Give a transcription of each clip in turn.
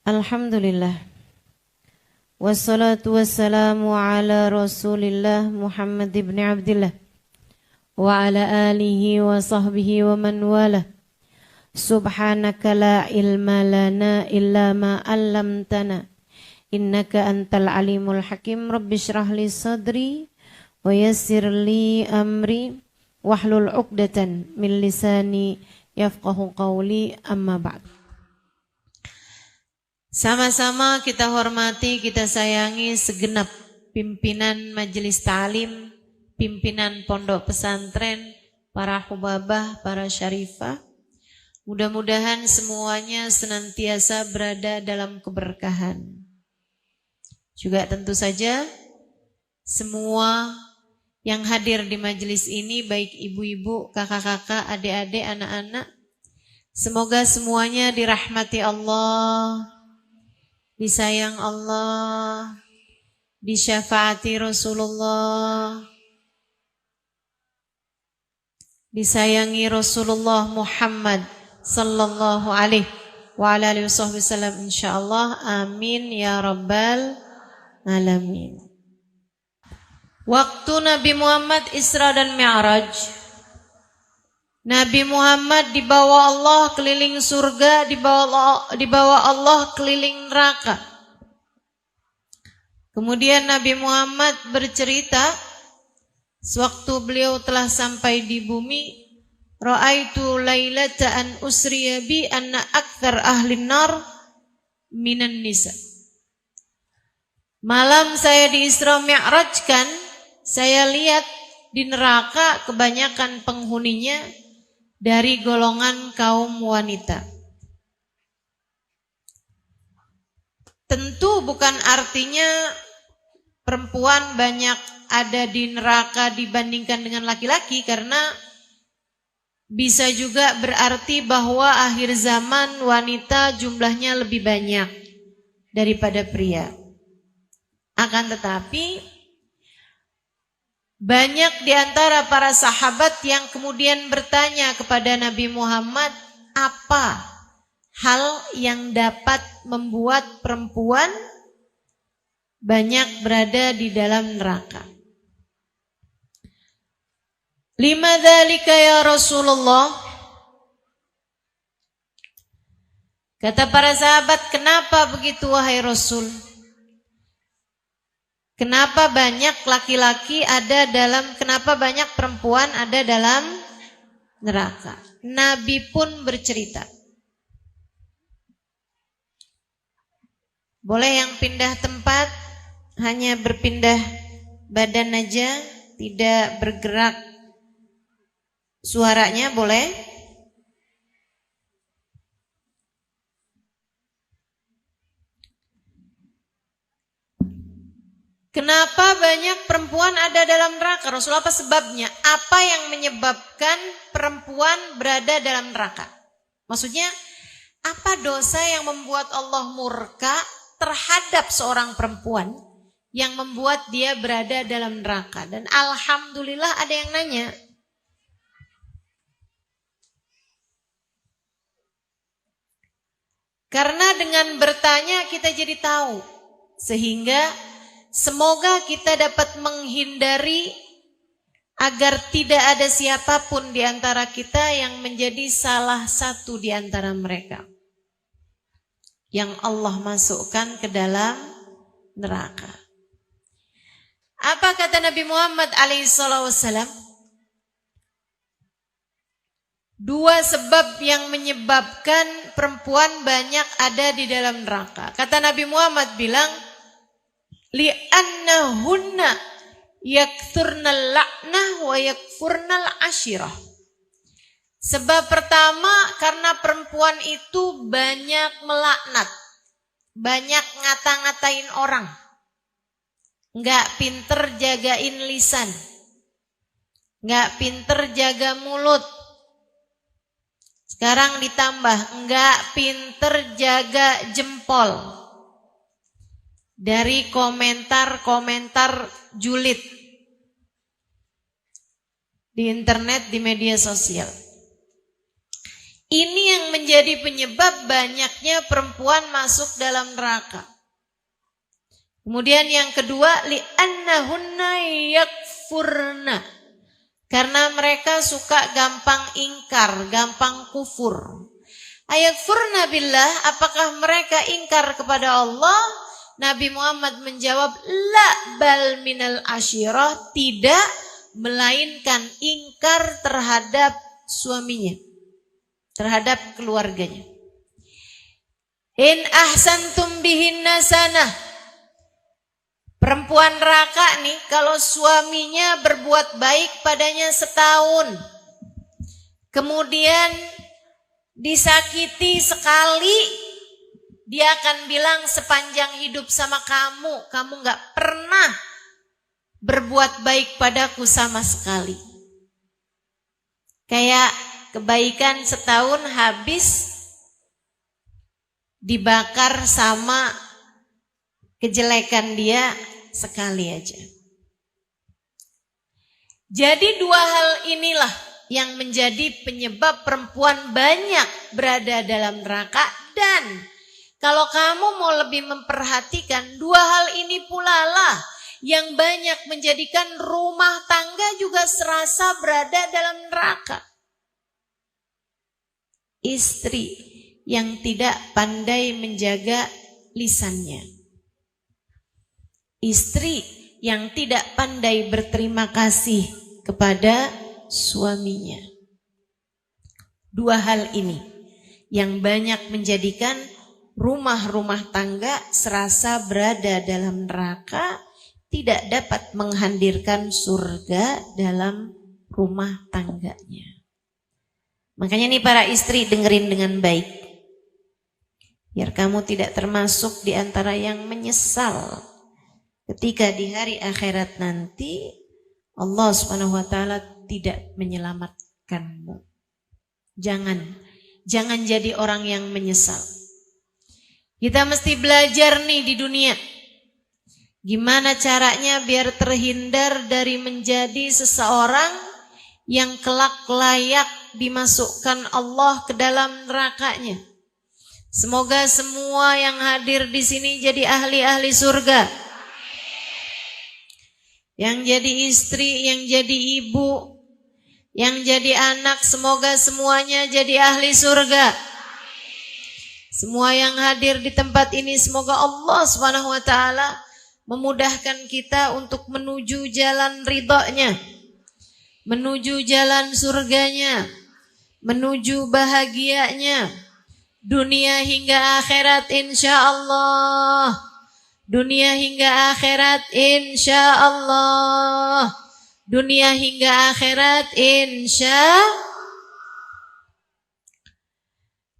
Alhamdulillah. Wassalatu wassalamu ala Rasulillah Muhammad ibn Abdillah wa ala alihi wa sahbihi wa man wala. Subhanaka la ilma lana illa ma 'allamtana innaka antal alimul hakim. Rabbi shrah li sadri wa yassir li amri wahlul 'uqdatan min lisani yafqahu qawli, amma ba'd. Sama-sama kita hormati, kita sayangi segenap pimpinan majelis ta'lim, pimpinan pondok pesantren, para hubabah, para syarifah. Mudah-mudahan semuanya senantiasa berada dalam keberkahan. Juga tentu saja semua yang hadir di majelis ini, baik ibu-ibu, kakak-kakak, adik-adik, anak-anak, semoga semuanya dirahmati Allah, disayang Allah, disyafaati Rasulullah, disayangi Rasulullah Muhammad sallallahu alaihi wa ala alihi wasallam, insyaallah. Amin ya rabbal alamin. Waktu Nabi Muhammad Isra dan Mi'raj, Nabi Muhammad dibawa Allah keliling surga, dibawa Allah keliling neraka. Kemudian Nabi Muhammad bercerita, sewaktu beliau telah sampai di bumi, ra'aitu lailata an usriya bi anna aktsar ahlin nar minan nisa. Malam saya di Isra Mi'rajkan, saya lihat di neraka kebanyakan penghuninya dari golongan kaum wanita. Tentu bukan artinya perempuan banyak ada di neraka dibandingkan dengan laki-laki, karena bisa juga berarti bahwa akhir zaman wanita jumlahnya lebih banyak daripada pria. Akan tetapi banyak di antara para sahabat yang kemudian bertanya kepada Nabi Muhammad, apa hal yang dapat membuat perempuan banyak berada di dalam neraka? Lima dzalika ya Rasulullah. Kata para sahabat, kenapa begitu wahai Rasul? Kenapa banyak laki-laki ada dalam, kenapa banyak perempuan ada dalam neraka? Nabi pun bercerita. Boleh yang pindah tempat, hanya berpindah badan aja, tidak bergerak suaranya, boleh? Kenapa banyak perempuan ada dalam neraka? Rasulullah, apa sebabnya? Apa yang menyebabkan perempuan berada dalam neraka? Maksudnya, apa dosa yang membuat Allah murka terhadap seorang perempuan yang membuat dia berada dalam neraka? Dan alhamdulillah ada yang nanya. Karena dengan bertanya kita jadi tahu, sehingga semoga kita dapat menghindari agar tidak ada siapapun di antara kita yang menjadi salah satu di antara mereka yang Allah masukkan ke dalam neraka. Apa kata Nabi Muhammad alaihissalam? Dua sebab yang menyebabkan perempuan banyak ada di dalam neraka. Kata Nabi Muhammad bilang, li'annahunna yakthurnal la'nah wa yakfurnal ashirah. Sebab pertama, karena perempuan itu banyak melaknat, banyak ngata-ngatain orang, nggak pinter jagain lisan, nggak pinter jaga mulut. Sekarang ditambah nggak pinter jaga jempol dari komentar-komentar julid di internet, di media sosial. Ini yang menjadi penyebab banyaknya perempuan masuk dalam neraka. Kemudian yang kedua, li'annahunna yakfurna. Karena mereka suka gampang ingkar, gampang kufur. Ayakfurna billah, apakah mereka ingkar kepada Allah? Nabi Muhammad menjawab, la bal minal asyirah, tidak, melainkan ingkar terhadap suaminya, terhadap keluarganya. In ahsantum bihinna sanah. Perempuan neraka nih, kalau suaminya berbuat baik padanya setahun, kemudian disakiti sekali, dia akan bilang sepanjang hidup sama kamu, kamu gak pernah berbuat baik padaku sama sekali. Kayak kebaikan setahun habis dibakar sama kejelekan dia sekali aja. Jadi dua hal inilah yang menjadi penyebab perempuan banyak berada dalam neraka. Dan kalau kamu mau lebih memperhatikan, dua hal ini pula lah yang banyak menjadikan rumah tangga juga serasa berada dalam neraka. Istri yang tidak pandai menjaga lisannya. Istri yang tidak pandai berterima kasih kepada suaminya. Dua hal ini yang banyak menjadikan rumah-rumah tangga serasa berada dalam neraka, tidak dapat menghadirkan surga dalam rumah tangganya. Makanya nih para istri, dengerin dengan baik. Biar kamu tidak termasuk di antara yang menyesal ketika di hari akhirat nanti Allah Subhanahu wa taala tidak menyelamatkanmu. Jangan jadi orang yang menyesal. Kita mesti belajar nih di dunia. Gimana caranya biar terhindar dari menjadi seseorang yang kelak layak dimasukkan Allah ke dalam nerakanya. Semoga semua yang hadir di sini jadi ahli-ahli surga. Yang jadi istri, yang jadi ibu, yang jadi anak, semoga semuanya jadi ahli surga. Semua yang hadir di tempat ini, semoga Allah Subhanahu wa taala memudahkan kita untuk menuju jalan ridhonya, menuju jalan surganya, menuju bahagianya, dunia hingga akhirat insyaallah. Dunia hingga akhirat insya Allah. Dunia hingga akhirat insya.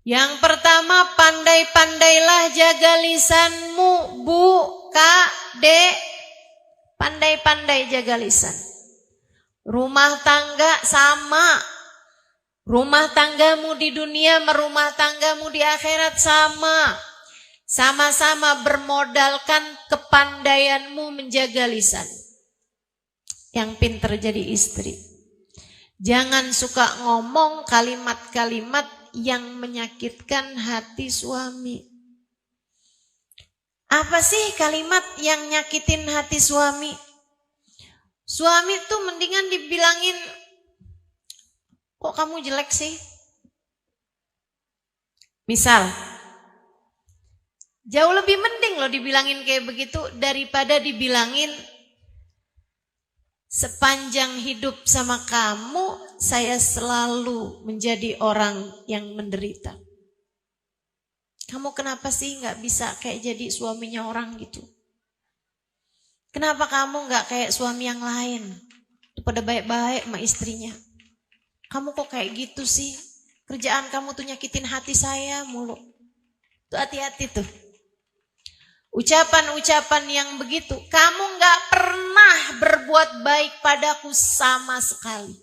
Yang pertama, pandai-pandailah jaga lisanmu, Bu, Kak, Dek. Pandai-pandai jaga lisan. Rumah tangga sama. Rumah tanggamu di dunia, rumah tanggamu di akhirat sama. Sama-sama bermodalkan kepandaianmu menjaga lisan. Yang pintar jadi istri. Jangan suka ngomong kalimat-kalimat yang menyakitkan hati suami. Apa sih kalimat yang nyakitin hati suami? Suami tuh mendingan dibilangin, kok kamu jelek sih? Misal, jauh lebih mending loh dibilangin kayak begitu daripada dibilangin sepanjang hidup sama kamu saya selalu menjadi orang yang menderita. Kamu kenapa sih gak bisa kayak jadi suaminya orang gitu? Kenapa kamu gak kayak suami yang lain? Pada baik-baik sama istrinya. Kamu kok kayak gitu sih? Kerjaan kamu tuh nyakitin hati saya mulu. Tuh hati-hati tuh. Ucapan-ucapan yang begitu, kamu gak pernah berbuat baik padaku sama sekali.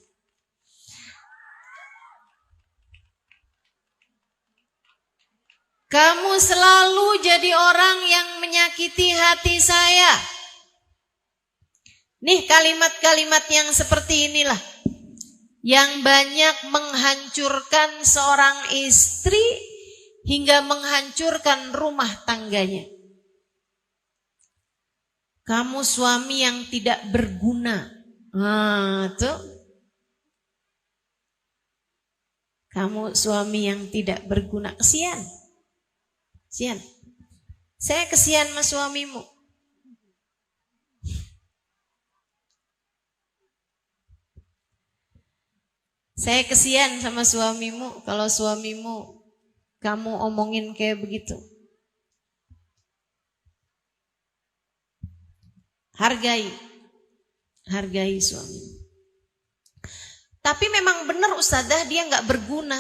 Kamu selalu jadi orang yang menyakiti hati saya. Nih kalimat-kalimat yang seperti inilah yang banyak menghancurkan seorang istri hingga menghancurkan rumah tangganya. Kamu suami yang tidak berguna. Tuh. Kamu suami yang tidak berguna. Kesian. Kesian. Saya kesian sama suamimu. Saya kesian sama suamimu kalau suamimu kamu omongin kayak begitu. Hargai suamimu. Tapi memang benar Ustazah, dia nggak berguna.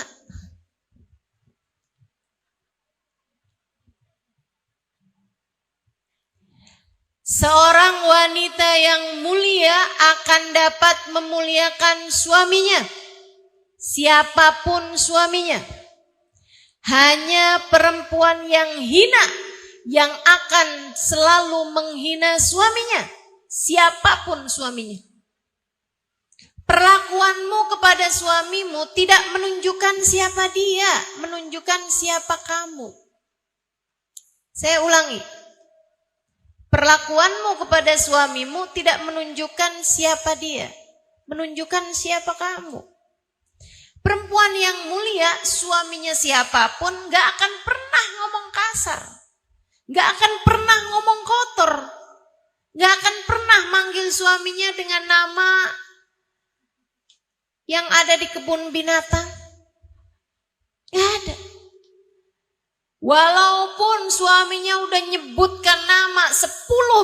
Seorang wanita yang mulia akan dapat memuliakan suaminya, siapapun suaminya. Hanya perempuan yang hina yang akan selalu menghina suaminya, siapapun suaminya. Perlakuanmu kepada suamimu tidak menunjukkan siapa dia, menunjukkan siapa kamu. Saya ulangi. Perlakuanmu kepada suamimu tidak menunjukkan siapa dia, menunjukkan siapa kamu. Perempuan yang mulia, suaminya siapapun gak akan pernah ngomong kasar, gak akan pernah ngomong kotor, gak akan pernah manggil suaminya dengan nama yang ada di kebun binatang. Gak ada. Walaupun suaminya udah nyebutkan nama 10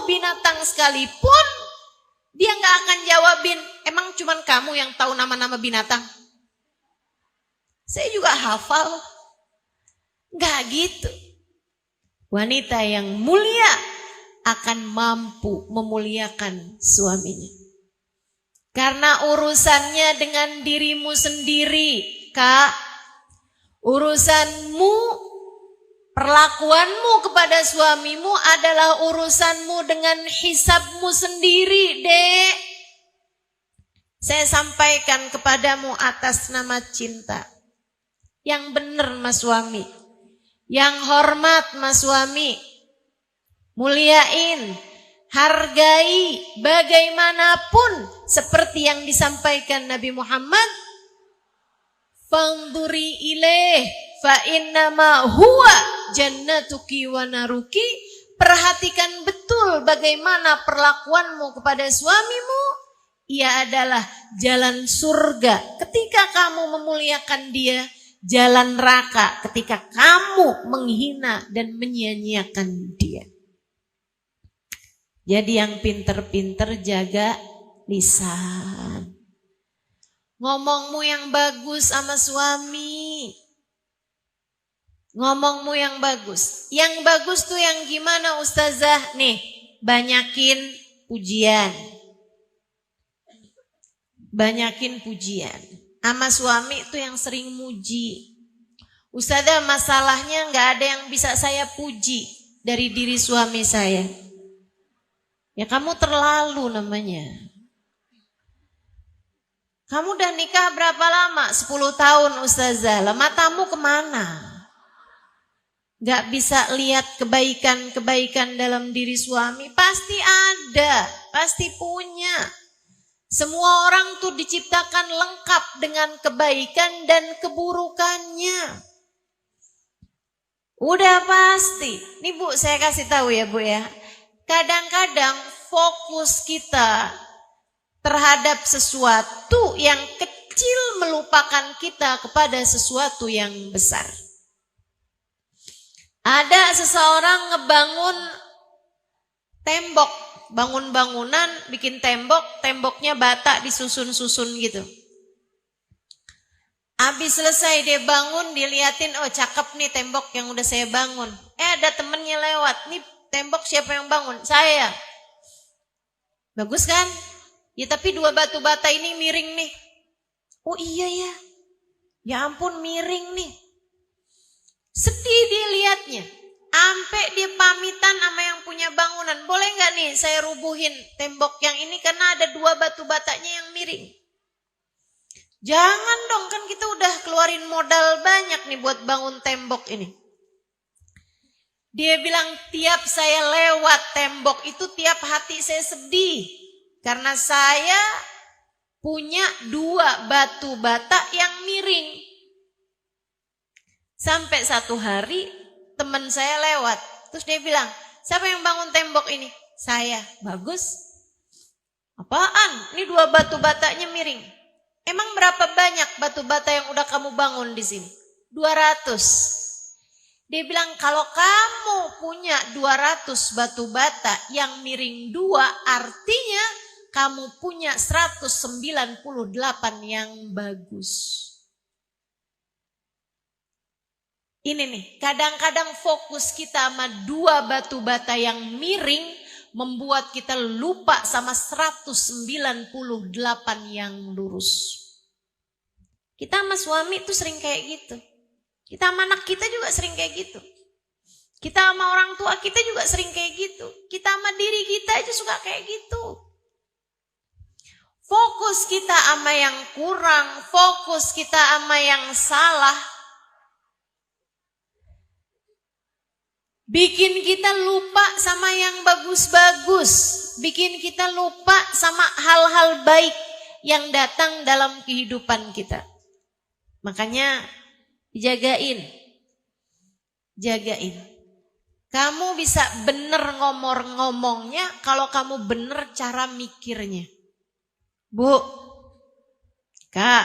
binatang sekalipun, dia gak akan jawabin, emang cuman kamu yang tahu nama-nama binatang? Saya juga hafal. Gak gitu. Wanita yang mulia akan mampu memuliakan suaminya. Karena urusannya dengan dirimu sendiri, Kak. Urusanmu, perlakuanmu kepada suamimu adalah urusanmu dengan hisabmu sendiri, Dek. Saya sampaikan kepadamu atas nama cinta. Yang benar mas suami, yang hormat mas suami, muliain, hargai bagaimanapun seperti yang disampaikan Nabi Muhammad. Fanduri ilaih fa innama huwa jannatuki wa naruki. Perhatikan betul bagaimana perlakuanmu kepada suamimu. Ia adalah jalan surga ketika kamu memuliakan dia, jalan neraka ketika kamu menghina dan menyia-nyiakan dia. Jadi yang pinter-pinter jaga lisan. Ngomongmu yang bagus sama suami. Ngomongmu yang bagus. Yang bagus tuh yang gimana Ustazah? Nih, banyakin pujian. Banyakin pujian. Sama suami itu yang sering muji. Ustazah, masalahnya gak ada yang bisa saya puji dari diri suami saya. Ya kamu terlalu namanya. Kamu udah nikah berapa lama? 10 tahun Ustazah. Lah matamu kemana? Gak bisa lihat kebaikan-kebaikan dalam diri suami. Pasti ada, pasti punya. Semua orang tuh diciptakan lengkap dengan kebaikan dan keburukannya. Udah pasti. Nih Bu, saya kasih tahu ya Bu ya. Kadang-kadang fokus kita terhadap sesuatu yang kecil melupakan kita kepada sesuatu yang besar. Ada seseorang ngebangun tembok. Bangun bangunan, bikin tembok, temboknya bata disusun-susun gitu. Habis selesai dia bangun, diliatin, oh cakep nih tembok yang udah saya bangun. Ada temennya lewat, nih tembok siapa yang bangun? Saya. Bagus kan? Ya tapi 2 batu bata ini miring nih. Oh iya ya, ya ampun miring nih. Sedih dia liatnya. Sampai dia pamitan sama yang punya bangunan. Boleh gak nih saya rubuhin tembok yang ini karena ada 2 batu batanya yang miring. Jangan dong, kan kita udah keluarin modal banyak nih buat bangun tembok ini. Dia bilang tiap saya lewat tembok itu tiap hati saya sedih. Karena saya punya 2 batu bata yang miring. Sampai satu hari teman saya lewat. Terus dia bilang, siapa yang bangun tembok ini? Saya. Bagus. Apaan? Ini 2 batu batanya miring. Emang berapa banyak batu bata yang udah kamu bangun di sini? 200. Dia bilang kalau kamu punya 200 batu bata yang miring 2, artinya kamu punya 198 yang bagus. Ini nih, kadang-kadang fokus kita sama 2 batu bata yang miring membuat kita lupa sama 198 yang lurus. Kita sama suami tuh sering kayak gitu. Kita sama anak kita juga sering kayak gitu. Kita sama orang tua kita juga sering kayak gitu. Kita sama diri kita aja suka kayak gitu. Fokus kita sama yang kurang, fokus kita sama yang salah, bikin kita lupa sama yang bagus-bagus, bikin kita lupa sama hal-hal baik yang datang dalam kehidupan kita. Makanya jagain. Kamu bisa bener ngomongnya kalau kamu bener cara mikirnya. Bu, Kak,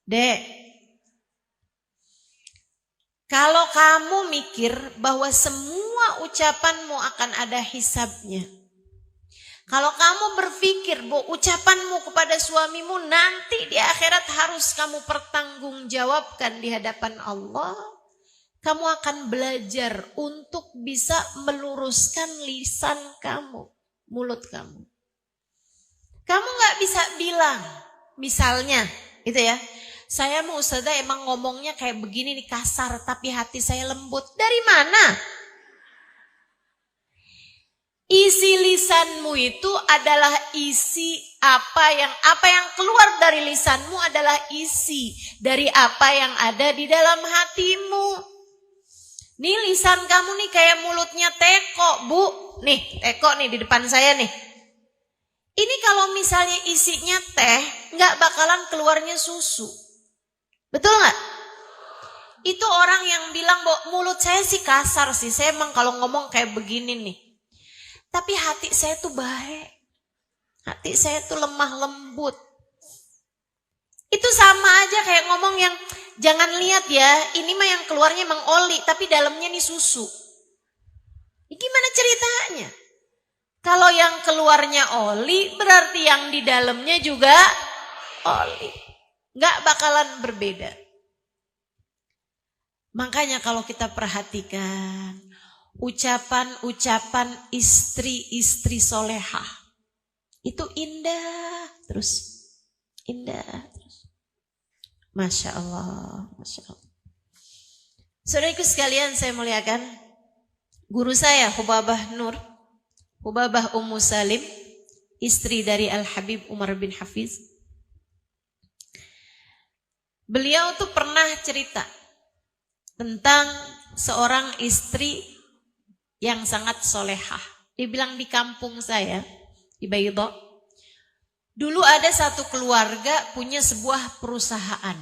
Dek, kalau kamu mikir bahwa semua ucapanmu akan ada hisabnya, kalau kamu berpikir bahwa ucapanmu kepada suamimu nanti di akhirat harus kamu pertanggungjawabkan di hadapan Allah, kamu akan belajar untuk bisa meluruskan lisan kamu, mulut kamu. Kamu gak bisa bilang, misalnya gitu ya, saya mau Ustazah emang ngomongnya kayak begini nih kasar tapi hati saya lembut. Dari mana? Isi lisanmu itu adalah isi apa yang keluar dari lisanmu adalah isi dari apa yang ada di dalam hatimu. Nih lisan kamu nih kayak mulutnya teko, Bu. Nih, teko nih di depan saya nih. Ini kalau misalnya isinya teh, nggak bakalan keluarnya susu. Betul nggak? Itu orang yang bilang, bahwa mulut saya sih kasar sih, saya emang kalau ngomong kayak begini nih. Tapi hati saya tuh baik. Hati saya tuh lemah lembut. Itu sama aja kayak ngomong yang, jangan lihat ya, ini mah yang keluarnya emang oli, tapi dalamnya nih susu. Gimana ceritanya? Kalau yang keluarnya oli, berarti yang di dalamnya juga oli. Nggak bakalan berbeda. Makanya kalau kita perhatikan ucapan-ucapan istri-istri solehah itu indah terus, indah terus. Masya Allah, Masya Allah. Saudaraku sekalian saya muliakan, guru saya Hubabah Nur, Hubabah Ummu Salim, istri dari Al-Habib Umar bin Hafiz. Beliau tuh pernah cerita tentang seorang istri yang sangat solehah. Dia bilang di kampung saya, di Baydha, dulu ada satu keluarga punya sebuah perusahaan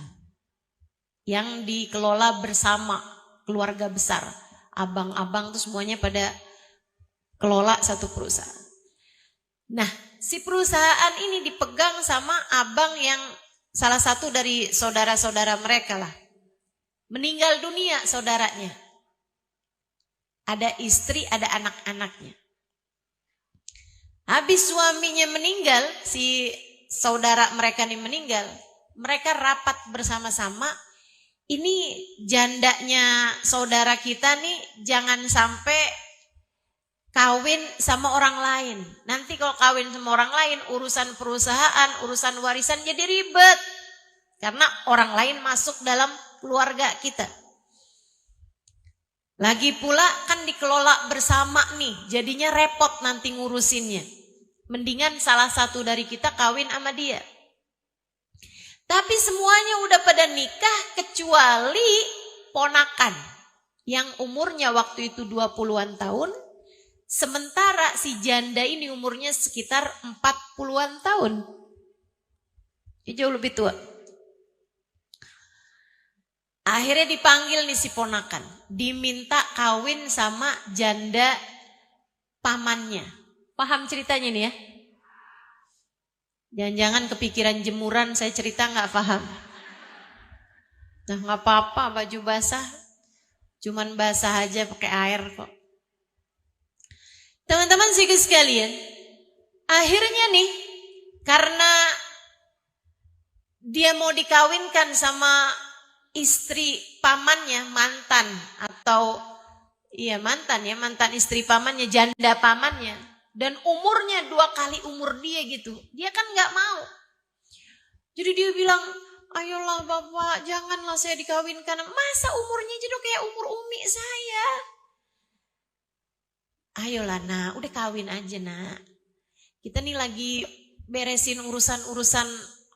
yang dikelola bersama, keluarga besar. Abang-abang tuh semuanya pada kelola satu perusahaan. Nah, si perusahaan ini dipegang sama abang yang salah satu dari saudara-saudara mereka lah. Meninggal dunia saudaranya. Ada istri, ada anak-anaknya. Habis suaminya meninggal, si saudara mereka ini meninggal, mereka rapat bersama-sama. Ini jandanya saudara kita nih jangan sampai kawin sama orang lain. Nanti kalau kawin sama orang lain, urusan perusahaan, urusan warisan jadi ribet. Karena orang lain masuk dalam keluarga kita. Lagi pula kan dikelola bersama nih, jadinya repot nanti ngurusinnya. Mendingan salah satu dari kita kawin sama dia. Tapi semuanya udah pada nikah kecuali ponakan yang umurnya waktu itu 20-an tahun. Sementara si janda ini umurnya sekitar 40-an tahun. Dia jauh lebih tua. Akhirnya dipanggil nih si ponakan. Diminta kawin sama janda pamannya. Paham ceritanya nih ya? Jangan-jangan kepikiran jemuran saya cerita gak paham. Nah gak apa-apa, baju basah. Cuman basah aja pakai air kok. Teman-teman sekalian, akhirnya nih karena dia mau dikawinkan sama istri pamannya, mantan atau mantan istri pamannya, janda pamannya, dan umurnya 2 kali umur dia gitu. Dia kan nggak mau. Jadi dia bilang, ayolah bapak, janganlah saya dikawinkan. Masa umurnya jadi kayak umur umi saya? Ayolah nak, udah kawin aja nak. Kita nih lagi beresin urusan-urusan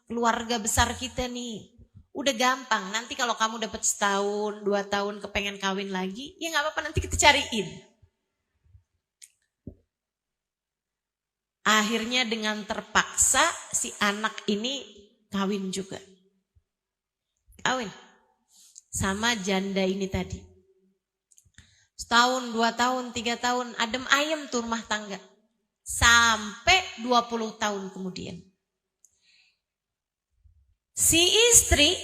keluarga besar kita nih. Udah gampang, nanti kalau kamu dapat 1 tahun, 2 tahun kepengen kawin lagi, ya gak apa-apa, nanti kita cariin. Akhirnya dengan terpaksa si anak ini kawin juga. Kawin sama janda ini tadi. 1 tahun, 2 tahun, 3 tahun, adem ayem tuh rumah tangga. Sampai 20 tahun kemudian. Si istri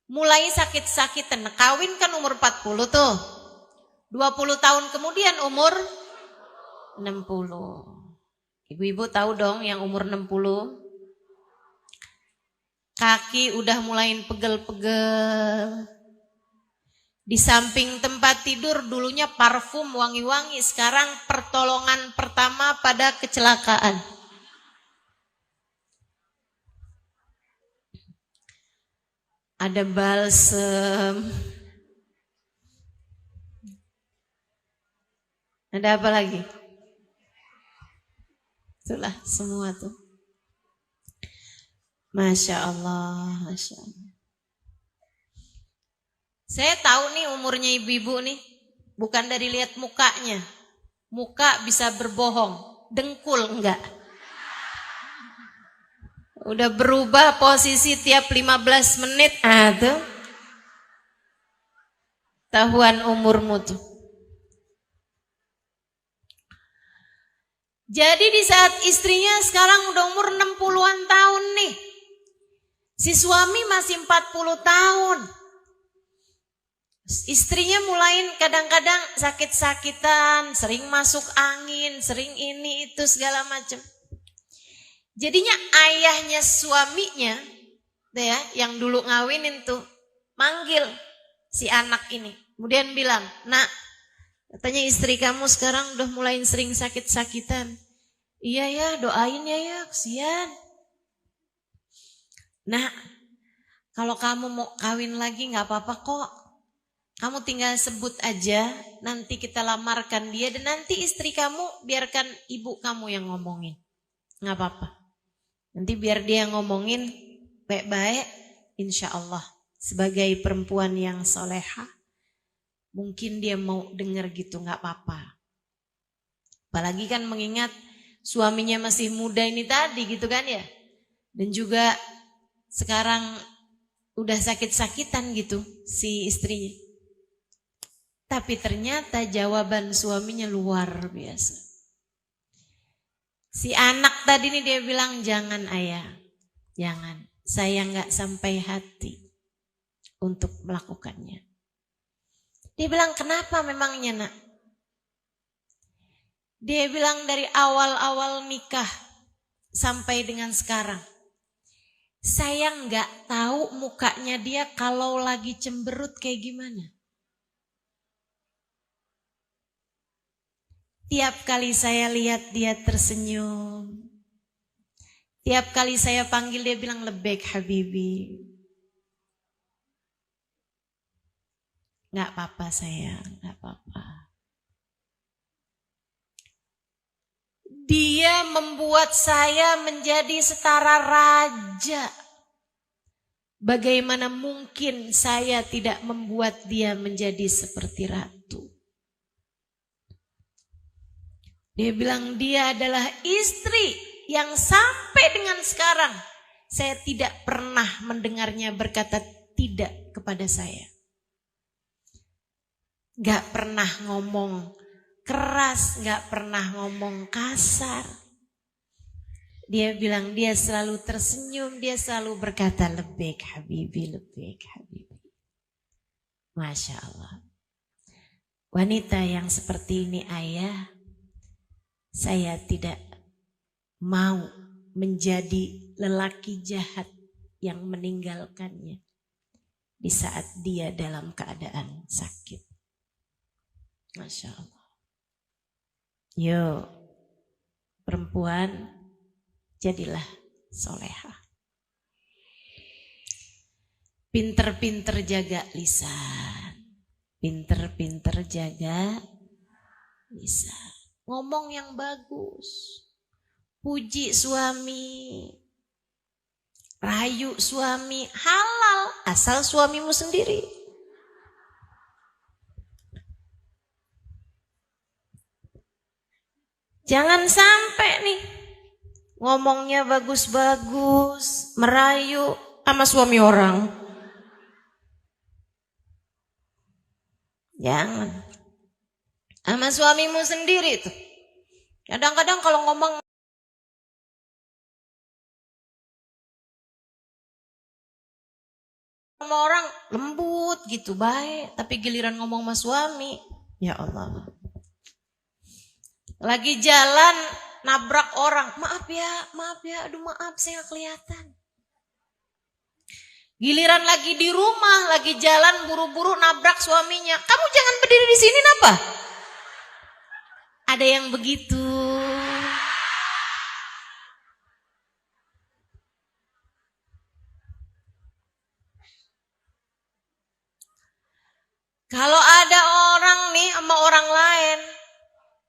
mulai sakit-sakitan. Kawin kan umur 40 tuh. 20 tahun kemudian umur 60. Ibu-ibu tahu dong yang umur 60. Kaki udah mulai pegel-pegel. Di samping tempat tidur dulunya parfum wangi-wangi. Sekarang pertolongan pertama pada kecelakaan. Ada balsem. Ada apa lagi? Itulah semua tuh. Masya Allah, Masya Allah. Saya tahu nih umurnya ibu-ibu nih. Bukan dari lihat mukanya. Muka bisa berbohong. Dengkul enggak. Udah berubah posisi tiap 15 menit. Tuh. Tahuan umurmu tuh. Jadi di saat istrinya sekarang udah umur 60-an tahun nih. Si suami masih 40 tahun. Istrinya mulai kadang-kadang sakit-sakitan, sering masuk angin, sering ini itu segala macam. Jadinya ayahnya suaminya, ya, yang dulu ngawinin tuh, manggil si anak ini. Kemudian bilang, nak, katanya istri kamu sekarang udah mulai sering sakit-sakitan. Iya ya, doain ya, kesian. Nah, kalau kamu mau kawin lagi gak apa-apa kok. Kamu tinggal sebut aja, nanti kita lamarkan dia. Dan nanti istri kamu biarkan ibu kamu yang ngomongin. Gak apa-apa. Nanti biar dia ngomongin baik-baik, insya Allah. Sebagai perempuan yang soleha, mungkin dia mau denger gitu, gak apa-apa. Apalagi kan mengingat suaminya masih muda ini tadi gitu kan ya. Dan juga sekarang udah sakit-sakitan gitu si istrinya. Tapi ternyata jawaban suaminya luar biasa. Si anak tadi nih dia bilang, jangan ayah, jangan. Saya gak sampai hati untuk melakukannya. Dia bilang, kenapa memangnya nak? Dia bilang dari awal-awal nikah sampai dengan sekarang. Saya gak tahu mukanya dia kalau lagi cemberut kayak gimana. Tiap kali saya lihat dia tersenyum. Tiap kali saya panggil dia bilang lebek habibi. Gak apa-apa sayang, gak apa-apa. Dia membuat saya menjadi setara raja. Bagaimana mungkin saya tidak membuat dia menjadi seperti ratu? Dia bilang dia adalah istri yang sampai dengan sekarang saya tidak pernah mendengarnya berkata tidak kepada saya. Gak pernah ngomong keras, gak pernah ngomong kasar. Dia bilang dia selalu tersenyum, dia selalu berkata lebih habibi, lebih habibi. Masya Allah. Wanita yang seperti ini ayah, saya tidak mau menjadi lelaki jahat yang meninggalkannya di saat dia dalam keadaan sakit. Masya Allah. Yuk, perempuan, jadilah solehah. Pinter-pinter jaga lisan. Pinter-pinter jaga lisan. Ngomong yang bagus. Puji suami. Rayu suami. Halal. Asal suamimu sendiri. Jangan sampai nih. Ngomongnya bagus-bagus, merayu sama suami orang. Jangan. Sama suamimu sendiri tuh. Kadang-kadang kalau ngomong sama orang lembut gitu, baik. Tapi giliran ngomong sama suami, ya Allah. Lagi jalan nabrak orang, maaf ya, aduh maaf saya gak kelihatan. Giliran lagi di rumah, lagi jalan buru-buru nabrak suaminya, kamu jangan berdiri di sini napa? Ada yang begitu. Kalau ada orang nih sama orang lain,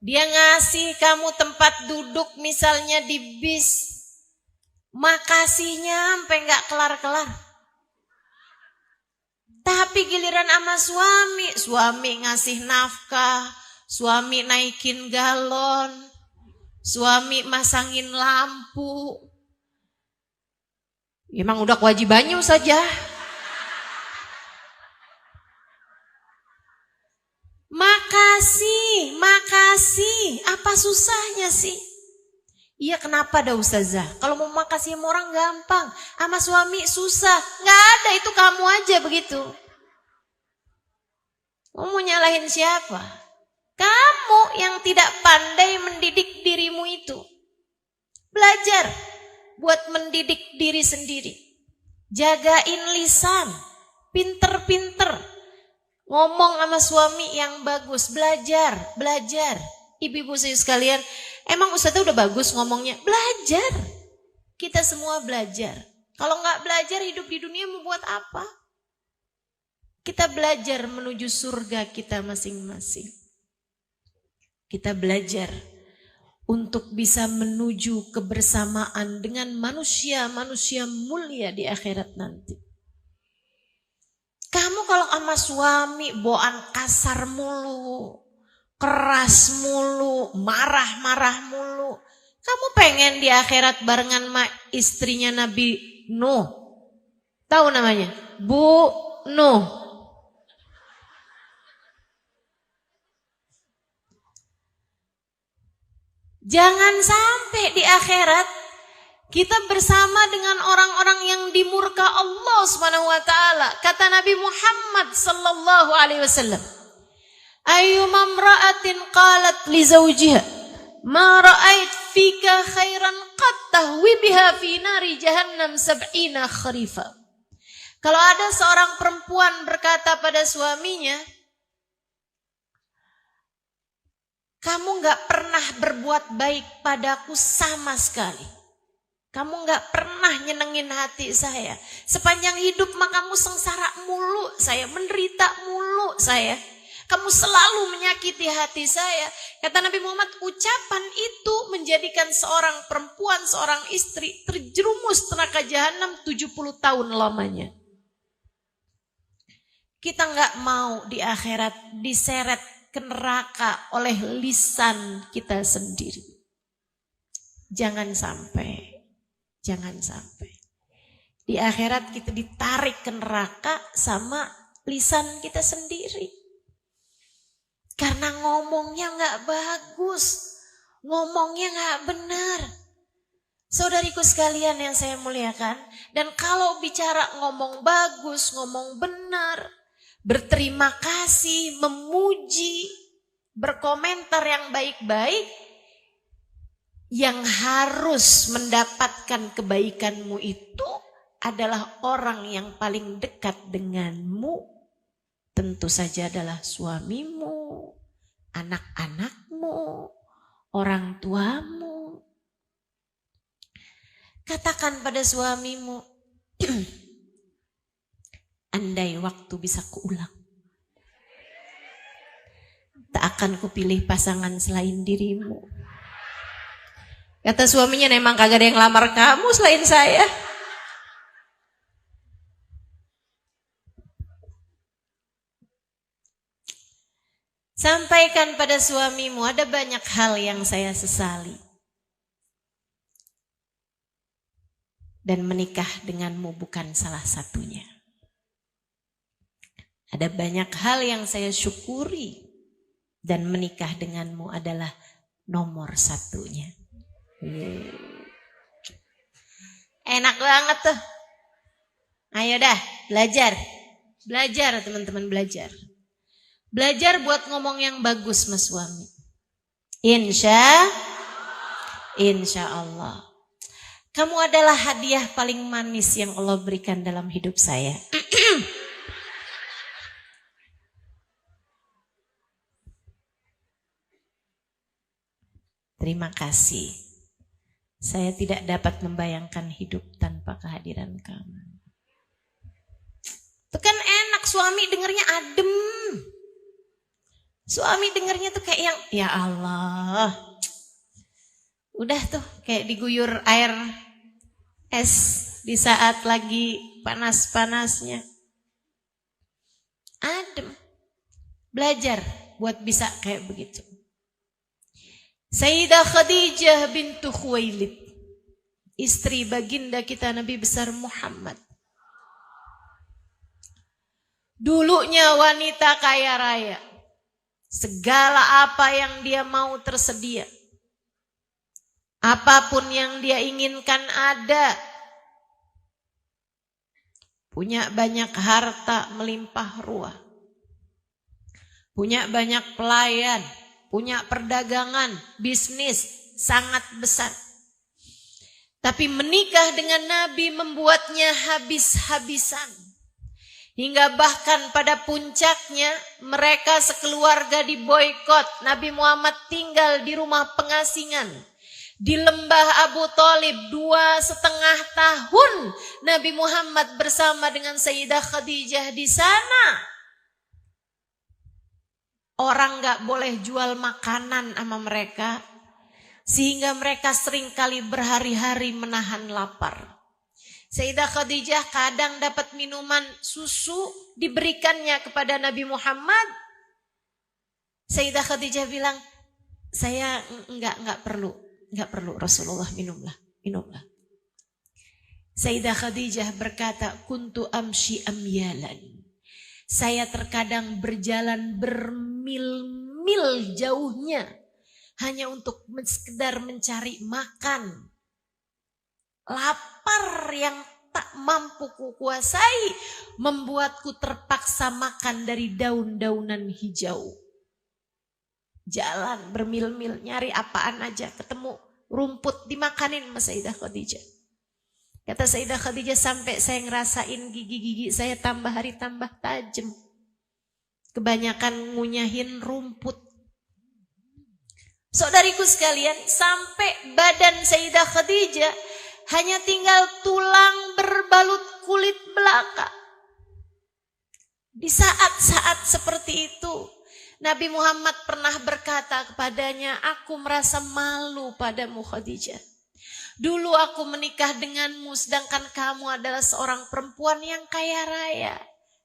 dia ngasih kamu tempat duduk misalnya di bis. Makasihnya sampai gak kelar-kelar. Tapi giliran sama suami ngasih nafkah, suami naikin galon, suami masangin lampu. Emang udah kewajibannya saja. Makasih. Apa susahnya sih? Iya kenapa dah Ustazah? Kalau mau makasih sama orang gampang. Sama suami susah. Gak ada, itu kamu aja begitu. Kamu mau nyalahin siapa? Kamu yang tidak pandai mendidik dirimu itu. Belajar buat mendidik diri sendiri. Jagain lisan. Pinter-pinter. Ngomong sama suami yang bagus, belajar. Ibu-ibu saya sekalian, emang Ustazah udah bagus ngomongnya? Belajar. Kita semua belajar. Kalau nggak belajar hidup di dunia mau buat apa? Kita belajar menuju surga kita masing-masing. Kita belajar untuk bisa menuju kebersamaan dengan manusia-manusia mulia di akhirat nanti. Kamu kalau sama suami bawaan kasar mulu, keras mulu, marah-marah mulu. Kamu pengen di akhirat barengan sama istrinya Nabi Nuh. Tahu namanya? Bu Nuh. Jangan sampai di akhirat kita bersama dengan orang-orang yang dimurka Allah Subhanahu wa taala. Kata Nabi Muhammad sallallahu alaihi wasallam, "Ayyuma imra'atin qalat li zawjiha ma ra'ait fika khairan qad tahwi biha fi nari jahannam 70 kharifa." Kalau ada seorang perempuan berkata pada suaminya, "Kamu enggak pernah berbuat baik padaku sama sekali. Kamu gak pernah nyenengin hati saya. Sepanjang hidup mah kamu sengsara mulu saya, menderita mulu saya. Kamu selalu menyakiti hati saya." Kata Nabi Muhammad, ucapan itu menjadikan seorang perempuan, seorang istri terjerumus neraka jahanam 70 tahun lamanya. Kita nggak mau di akhirat diseret ke neraka oleh lisan kita sendiri. Jangan sampai. Di akhirat kita ditarik ke neraka sama lisan kita sendiri. Karena ngomongnya nggak bagus. Ngomongnya nggak benar. Saudariku sekalian yang saya muliakan, dan kalau bicara ngomong bagus, ngomong benar, berterima kasih, memuji, berkomentar yang baik-baik, yang harus mendapatkan kebaikanmu itu adalah orang yang paling dekat denganmu. Tentu saja adalah suamimu, anak-anakmu, orang tuamu. Katakan pada suamimu, andai waktu bisa kuulang, tak akan kupilih pasangan selain dirimu. Kata suaminya, memang kagak ada yang lamar kamu selain saya. Sampaikan pada suamimu, ada banyak hal yang saya sesali. Dan menikah denganmu bukan salah satunya. Ada banyak hal yang saya syukuri. Dan menikah denganmu adalah nomor satunya. Enak banget tuh. Ayo dah, belajar. Belajar teman-teman, belajar. Belajar buat ngomong yang bagus sama suami. Insya Allah. Kamu adalah hadiah paling manis yang Allah berikan dalam hidup saya. Terima kasih. Saya tidak dapat membayangkan hidup tanpa kehadiran kamu. Itu kan enak, suami dengernya adem. Suami dengernya tuh kayak yang, ya Allah. Udah tuh kayak diguyur air es di saat lagi panas-panasnya. Adem. Belajar buat bisa kayak begitu. Sayyidah Khadijah bintu Khuwailid, istri baginda kita Nabi besar Muhammad. Dulunya wanita kaya raya. Segala apa yang dia mau tersedia. Apapun yang dia inginkan ada. Punya banyak harta melimpah ruah. Punya banyak pelayan. Punya perdagangan, bisnis sangat besar. Tapi menikah dengan Nabi membuatnya habis-habisan. Hingga bahkan pada puncaknya mereka sekeluarga diboikot. Nabi Muhammad tinggal di rumah pengasingan. Di lembah Abu Thalib 2,5 tahun Nabi Muhammad bersama dengan Sayyidah Khadijah di sana. Orang gak boleh jual makanan sama mereka. Sehingga mereka seringkali berhari-hari menahan lapar. Sayyidah Khadijah kadang dapat minuman susu diberikannya kepada Nabi Muhammad. Sayyidah Khadijah bilang, saya enggak perlu Rasulullah, minumlah. Sayyidah Khadijah berkata, kuntu amshi amyalan. Saya terkadang berjalan bermil-mil jauhnya hanya untuk sekedar mencari makan. Lapar yang tak mampu kukuasai membuatku terpaksa makan dari daun-daunan hijau. Jalan bermil-mil nyari apaan aja, ketemu rumput dimakanin sama Sayyidah Khadijah. Kata Sayyidah Khadijah, sampai saya ngerasain gigi-gigi saya tambah hari tambah tajam. Kebanyakan ngunyahin rumput. Saudariku sekalian, sampai badan Sayyidah Khadijah hanya tinggal tulang berbalut kulit belaka. Di saat-saat seperti itu, Nabi Muhammad pernah berkata kepadanya, aku merasa malu padamu Khadijah. Dulu aku menikah denganmu sedangkan kamu adalah seorang perempuan yang kaya raya.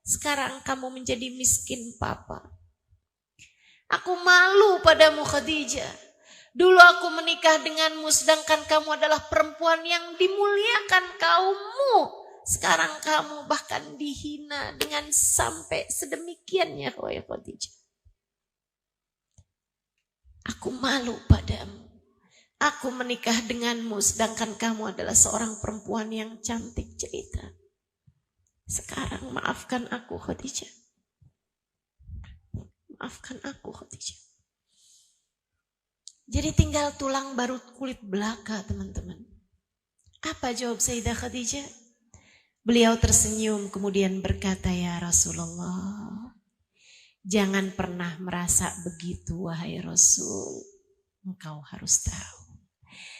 Sekarang kamu menjadi miskin papa. Aku malu padamu Khadijah. Dulu aku menikah denganmu sedangkan kamu adalah perempuan yang dimuliakan kaummu. Sekarang kamu bahkan dihina dengan sampai sedemikiannya wahai Khadijah. Aku malu padamu. Aku menikah denganmu sedangkan kamu adalah seorang perempuan yang cantik jelita. Sekarang maafkan aku Khadijah. Maafkan aku Khadijah. Jadi tinggal tulang baru kulit belaka teman-teman. Apa jawab Sayyidah Khadijah? Beliau tersenyum kemudian berkata, ya Rasulullah, jangan pernah merasa begitu wahai Rasul. Engkau harus tahu.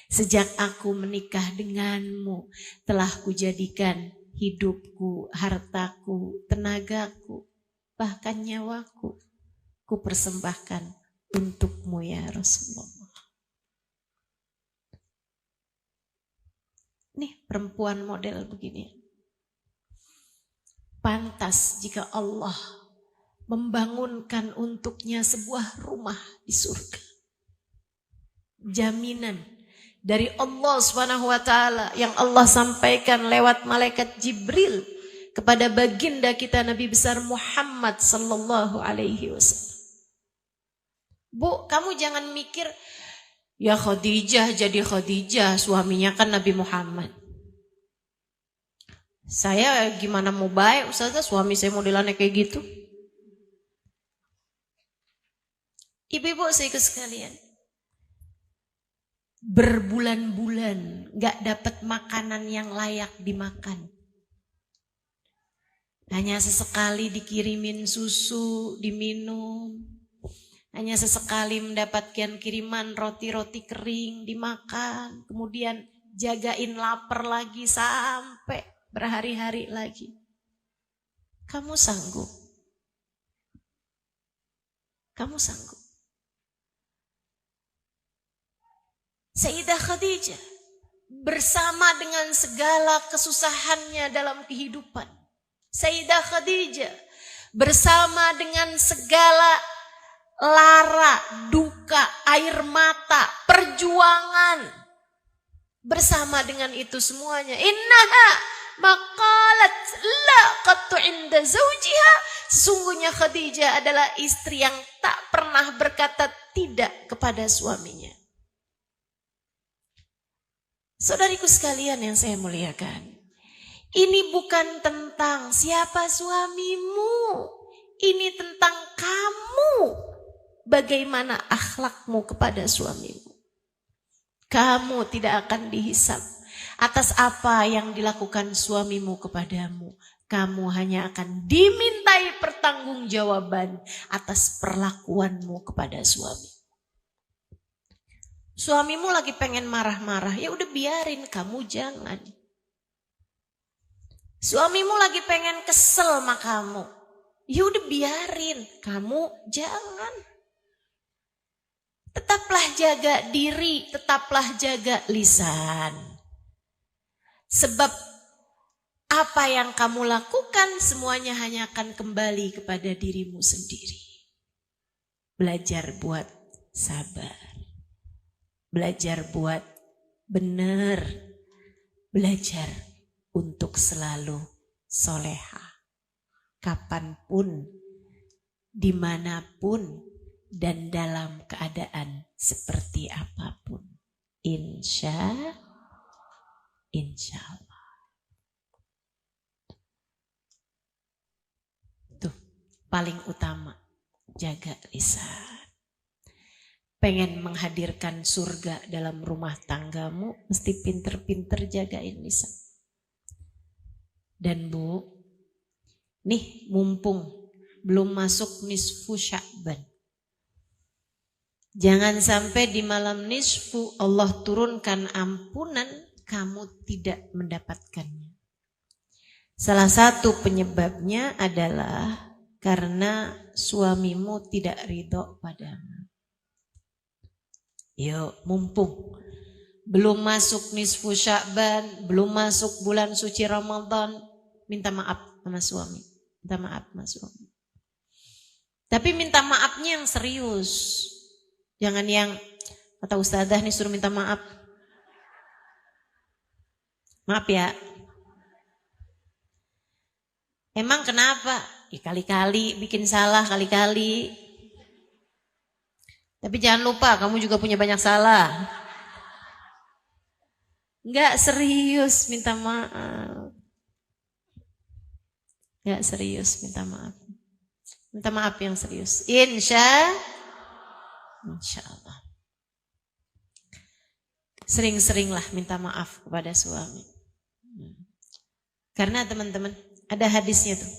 Sejak aku menikah denganmu telah kujadikan hidupku, hartaku, tenagaku, bahkan nyawaku, ku persembahkan untukmu ya Rasulullah. Nih perempuan model begini. Pantas jika Allah membangunkan untuknya sebuah rumah di surga. Jaminan dari Allah SWT yang Allah sampaikan lewat malaikat Jibril kepada baginda kita Nabi besar Muhammad sallallahu alaihi wasallam. Bu, kamu jangan mikir ya Khadijah jadi Khadijah, suaminya kan Nabi Muhammad. Saya gimana mau baik Ustazah, suami saya modelannya kayak gitu. Ibu-ibu saya sekalian, berbulan-bulan gak dapat makanan yang layak dimakan. Hanya sesekali dikirimin susu, diminum. Hanya sesekali mendapatkan kiriman roti-roti kering, dimakan. Kemudian jagain lapar lagi sampai berhari-hari lagi. Kamu sanggup? Kamu sanggup? Sayyidah Khadijah bersama dengan segala kesusahannya dalam kehidupan. Sayyidah Khadijah bersama dengan segala lara, duka, air mata, perjuangan. Bersama dengan itu semuanya, innaha maqalat la qattu inda zawjiha. Sesungguhnya Khadijah adalah istri yang tak pernah berkata tidak kepada suaminya. Saudariku sekalian yang saya muliakan, ini bukan tentang siapa suamimu, ini tentang kamu, bagaimana akhlakmu kepada suamimu. Kamu tidak akan dihisab atas apa yang dilakukan suamimu kepadamu. Kamu hanya akan dimintai pertanggungjawaban atas perlakuanmu kepada suami. Suamimu lagi pengen marah-marah, ya udah biarin, kamu jangan. Suamimu lagi pengen kesel sama kamu, ya udah biarin, kamu jangan. Tetaplah jaga diri, tetaplah jaga lisan. Sebab apa yang kamu lakukan semuanya hanya akan kembali kepada dirimu sendiri. Belajar buat sabar. Belajar buat benar. Belajar untuk selalu soleha. Kapanpun, dimanapun, dan dalam keadaan seperti apapun. Insya Allah. Tuh, paling utama, jaga lisan. Pengen menghadirkan surga dalam rumah tanggamu, mesti pinter-pinter jagain lisan. Dan Bu, nih mumpung belum masuk nisfu Sya'ban. Jangan sampai di malam nisfu Allah turunkan ampunan, kamu tidak mendapatkannya. Salah satu penyebabnya adalah karena suamimu tidak ridho padamu. Yuk, mumpung belum masuk nisfu Sya'ban, belum masuk bulan suci Ramadan, minta maaf sama suami. Minta maaf sama suami. Tapi minta maafnya yang serius. Jangan yang kata ustazah nih suruh minta maaf. Maaf ya. Emang kenapa? Ya kali-kali bikin salah, kali-kali. Tapi jangan lupa kamu juga punya banyak salah. Enggak serius minta maaf. Enggak serius minta maaf. Minta maaf yang serius. Insya Allah. Sering-seringlah minta maaf kepada suami. Karena teman-teman ada hadisnya tuh.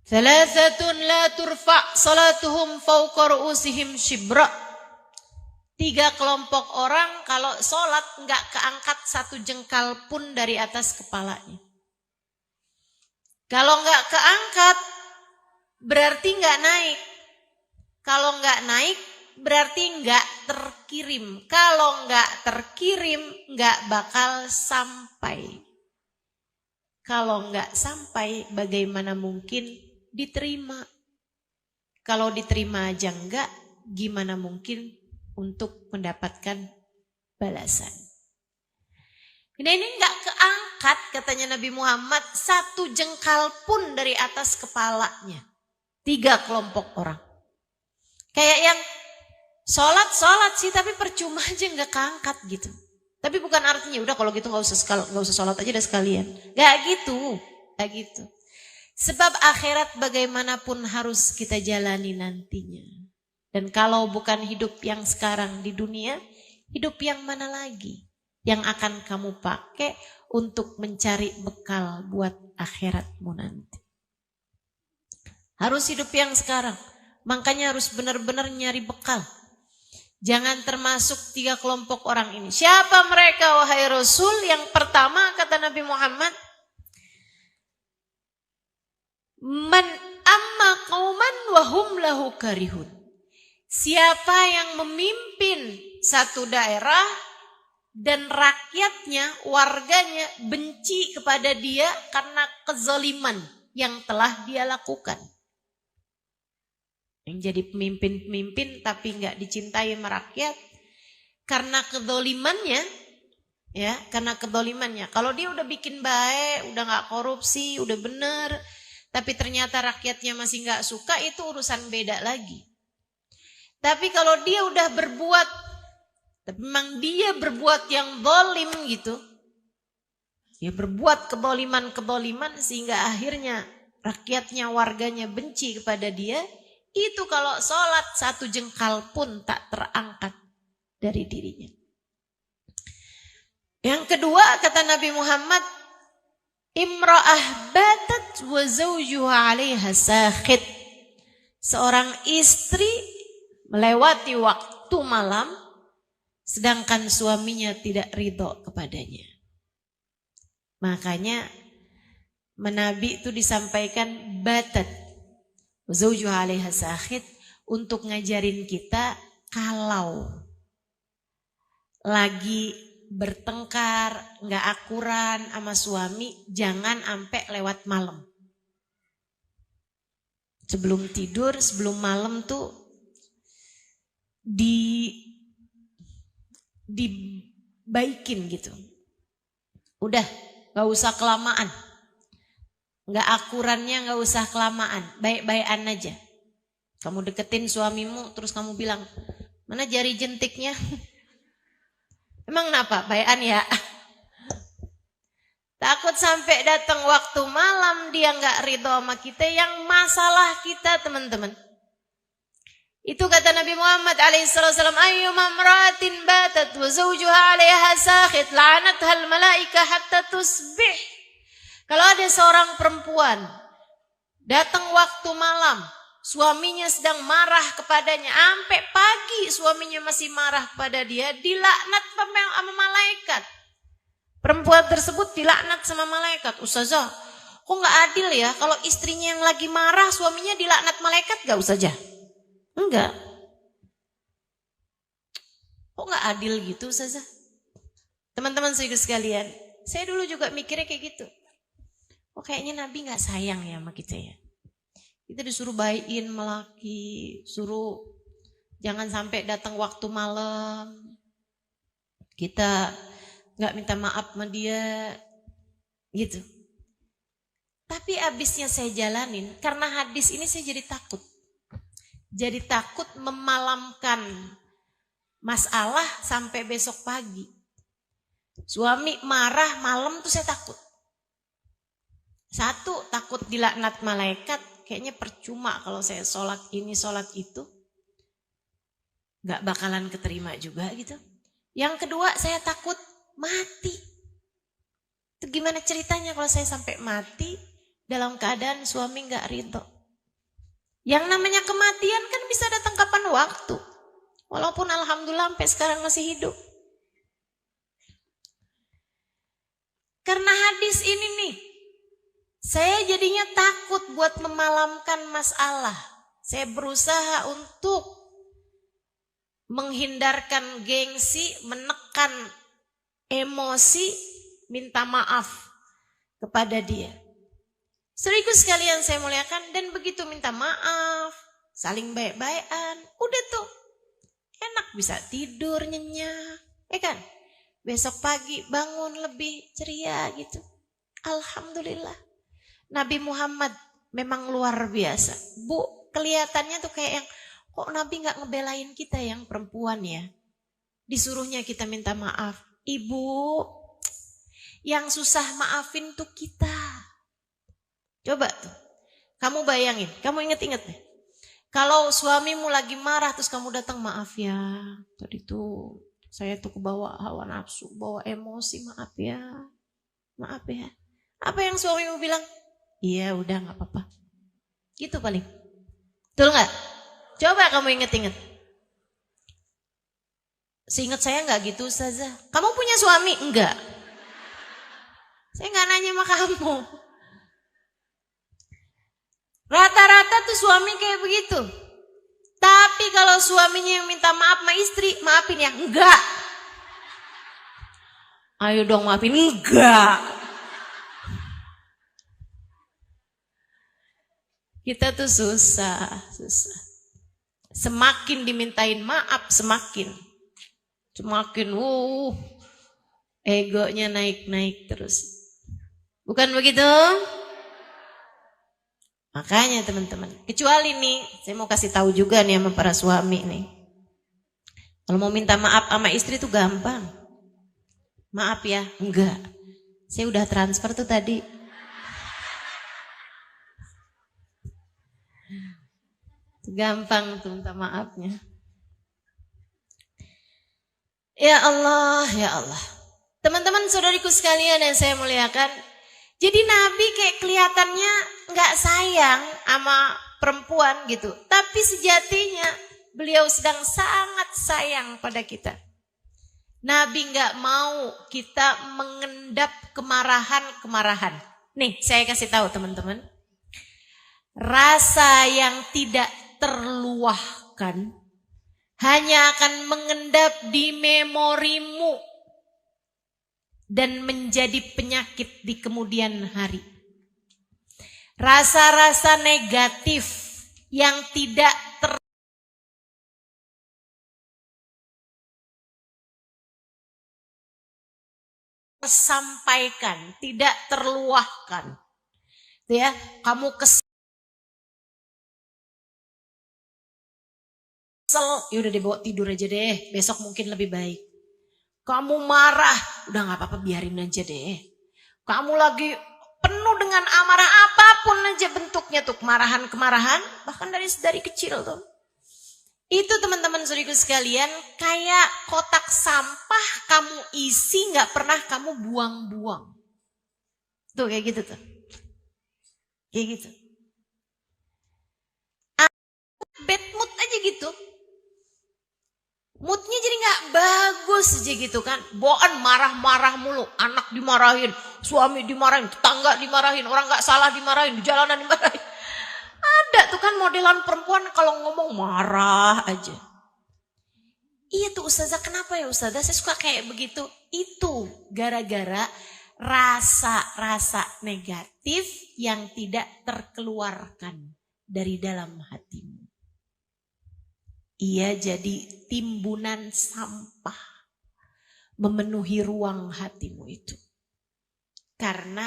Thalathatun la turfa' salatuhum fawqa ru'usihim shibra. 3 kelompok orang kalau sholat enggak keangkat 1 jengkal pun dari atas kepalanya. Kalau enggak keangkat berarti enggak naik. Kalau enggak naik berarti enggak terkirim. Kalau enggak terkirim enggak bakal sampai. Kalau enggak sampai bagaimana mungkin diterima? Kalau diterima aja enggak, gimana mungkin untuk mendapatkan balasan? Ini enggak keangkat katanya Nabi Muhammad 1 jengkal pun dari atas kepalanya. 3 kelompok orang. Kayak yang sholat sih tapi percuma aja enggak keangkat gitu. Tapi bukan artinya udah kalau gitu enggak usah sholat aja dah sekalian. Enggak gitu. Sebab akhirat bagaimanapun harus kita jalani nantinya. Dan kalau bukan hidup yang sekarang di dunia, hidup yang mana lagi yang akan kamu pakai untuk mencari bekal buat akhiratmu nanti. Harus hidup yang sekarang. Makanya harus benar-benar nyari bekal. Jangan termasuk 3 kelompok orang ini. Siapa mereka wahai Rasul? Yang pertama kata Nabi Muhammad, man amma qauman wa hum lahu karihun. Siapa yang memimpin satu daerah dan rakyatnya, warganya benci kepada dia karena kezaliman yang telah dia lakukan. Yang jadi pemimpin tapi nggak dicintai sama rakyat karena kezalimannya, ya, karena kezalimannya. Kalau dia udah bikin baik, udah nggak korupsi, udah bener, tapi ternyata rakyatnya masih nggak suka, itu urusan beda lagi. Tapi kalau dia udah berbuat, tapi memang dia berbuat yang zalim gitu, dia berbuat keboliman sehingga akhirnya rakyatnya, warganya benci kepada dia, itu kalau sholat 1 jengkal pun tak terangkat dari dirinya. Yang kedua kata Nabi Muhammad, imra'ah batat wa zawjuha 'alaiha sakhit. Seorang istri melewati waktu malam sedangkan suaminya tidak ridho kepadanya. Makanya Nabi itu disampaikan batat wa zawjuha 'alaiha sakhit untuk ngajarin kita kalau lagi bertengkar, nggak akuran sama suami, jangan sampai lewat malam. Sebelum tidur, sebelum malam tuh dibaikin gitu. Udah, nggak usah kelamaan. Nggak akurannya nggak usah kelamaan, baik-baikan aja. Kamu deketin suamimu, terus kamu bilang, mana jari jentiknya? Emang kenapa? Baikan ya. Takut sampai datang waktu malam dia nggak ridho sama kita, yang masalah kita teman-teman. Itu kata Nabi Muhammad alaihissalam, ayyuma imra'atin batat wa zawjuha 'alaiha sakhit la'anatha al-malaika hatta tusbih. Kalau ada seorang perempuan datang waktu malam, suaminya sedang marah kepadanya, sampai pagi suaminya masih marah kepada dia, dilaknat sama malaikat. Perempuan tersebut dilaknat sama malaikat. Ustazah, kok nggak adil ya? Kalau istrinya yang lagi marah, suaminya dilaknat malaikat, gak Ustazah? Enggak. Kok nggak adil gitu Ustazah? Teman-teman sekalian, saya dulu juga mikirnya kayak gitu. Oh kayaknya Nabi gak sayang ya sama kita ya. Kita disuruh baiin melaki, suruh jangan sampai datang waktu malam. Kita gak minta maaf sama dia gitu. Tapi abisnya saya jalanin, karena hadis ini saya jadi takut. Jadi takut memalamkan masalah sampai besok pagi. Suami marah malam tuh saya takut. Satu, takut dilaknat malaikat. Kayaknya percuma kalau saya sholat ini sholat itu. Gak bakalan keterima juga gitu. Yang kedua, saya takut mati. Itu gimana ceritanya kalau saya sampai mati dalam keadaan suami gak ridho. Yang namanya kematian kan bisa datang kapan waktu. Walaupun alhamdulillah sampai sekarang masih hidup. Karena hadis ini nih, saya jadinya takut buat memalamkan masalah. Saya berusaha untuk menghindarkan gengsi, menekan emosi, minta maaf kepada dia. Saudaraku sekalian saya muliakan, dan begitu minta maaf, saling baik-baikan, udah tuh enak, bisa tidur nyenyak, ya kan? Besok pagi bangun lebih ceria gitu. Alhamdulillah. Nabi Muhammad memang luar biasa. Bu, kelihatannya tuh kayak yang, kok Nabi gak ngebelain kita yang perempuan ya? Disuruhnya kita minta maaf. Ibu, yang susah maafin tuh kita. Coba tuh, kamu bayangin, kamu inget-inget deh. Kalau suamimu lagi marah terus kamu datang, maaf ya, tadi tuh saya tuh kebawa hawa nafsu, bawa emosi, maaf ya. Maaf ya. Apa yang suamimu bilang? Iya udah gak apa-apa. Gitu paling. Betul gak? Coba kamu inget-inget. Seingat saya gak gitu Ustazah. Kamu punya suami? Enggak. Saya gak nanya sama kamu. Rata-rata tuh suami kayak begitu. Tapi kalau suaminya yang minta maaf sama istri, maafin ya? Enggak. Ayo dong maafin. Enggak. Kita tuh susah. Semakin dimintain maaf, semakin egonya naik-naik terus. Bukan begitu? Makanya teman-teman, kecuali nih, saya mau kasih tahu juga nih sama para suami nih. Kalau mau minta maaf sama istri tuh gampang. Maaf ya, enggak. Saya udah transfer tuh tadi. Gampang tuh minta maafnya. Ya Allah, ya Allah. Teman-teman saudariku sekalian yang saya muliakan, jadi Nabi kayak kelihatannya gak sayang sama perempuan gitu. Tapi sejatinya beliau sedang sangat sayang pada kita. Nabi gak mau kita mengendap kemarahan-kemarahan. Nih saya kasih tahu teman-teman. Rasa yang tidak terluahkan hanya akan mengendap di memorimu dan menjadi penyakit di kemudian hari. Rasa-rasa negatif yang tidak tersampaikan, tidak terluahkan. Ya, kamu kesel, ya udah dibawa tidur aja deh, besok mungkin lebih baik. Kamu marah, udah gak apa-apa biarin aja deh. Kamu lagi penuh dengan amarah apapun aja bentuknya tuh, kemarahan-kemarahan, bahkan dari kecil tuh. Itu teman-teman saudaraku sekalian, kayak kotak sampah kamu isi gak pernah kamu buang-buang. Tuh kayak gitu tuh. Kayak gitu. Bad mood aja gitu. Moodnya jadi gak bagus aja gitu kan. Bawaan marah-marah mulu. Anak dimarahin, suami dimarahin, tetangga dimarahin, orang gak salah dimarahin, di jalanan dimarahin. Ada tuh kan modelan perempuan kalau ngomong marah aja. Iya tuh Ustazah, kenapa ya Ustazah saya suka kayak begitu? Itu gara-gara rasa-rasa negatif yang tidak terkeluarkan dari dalam hatimu. Ia jadi timbunan sampah memenuhi ruang hatimu itu. Karena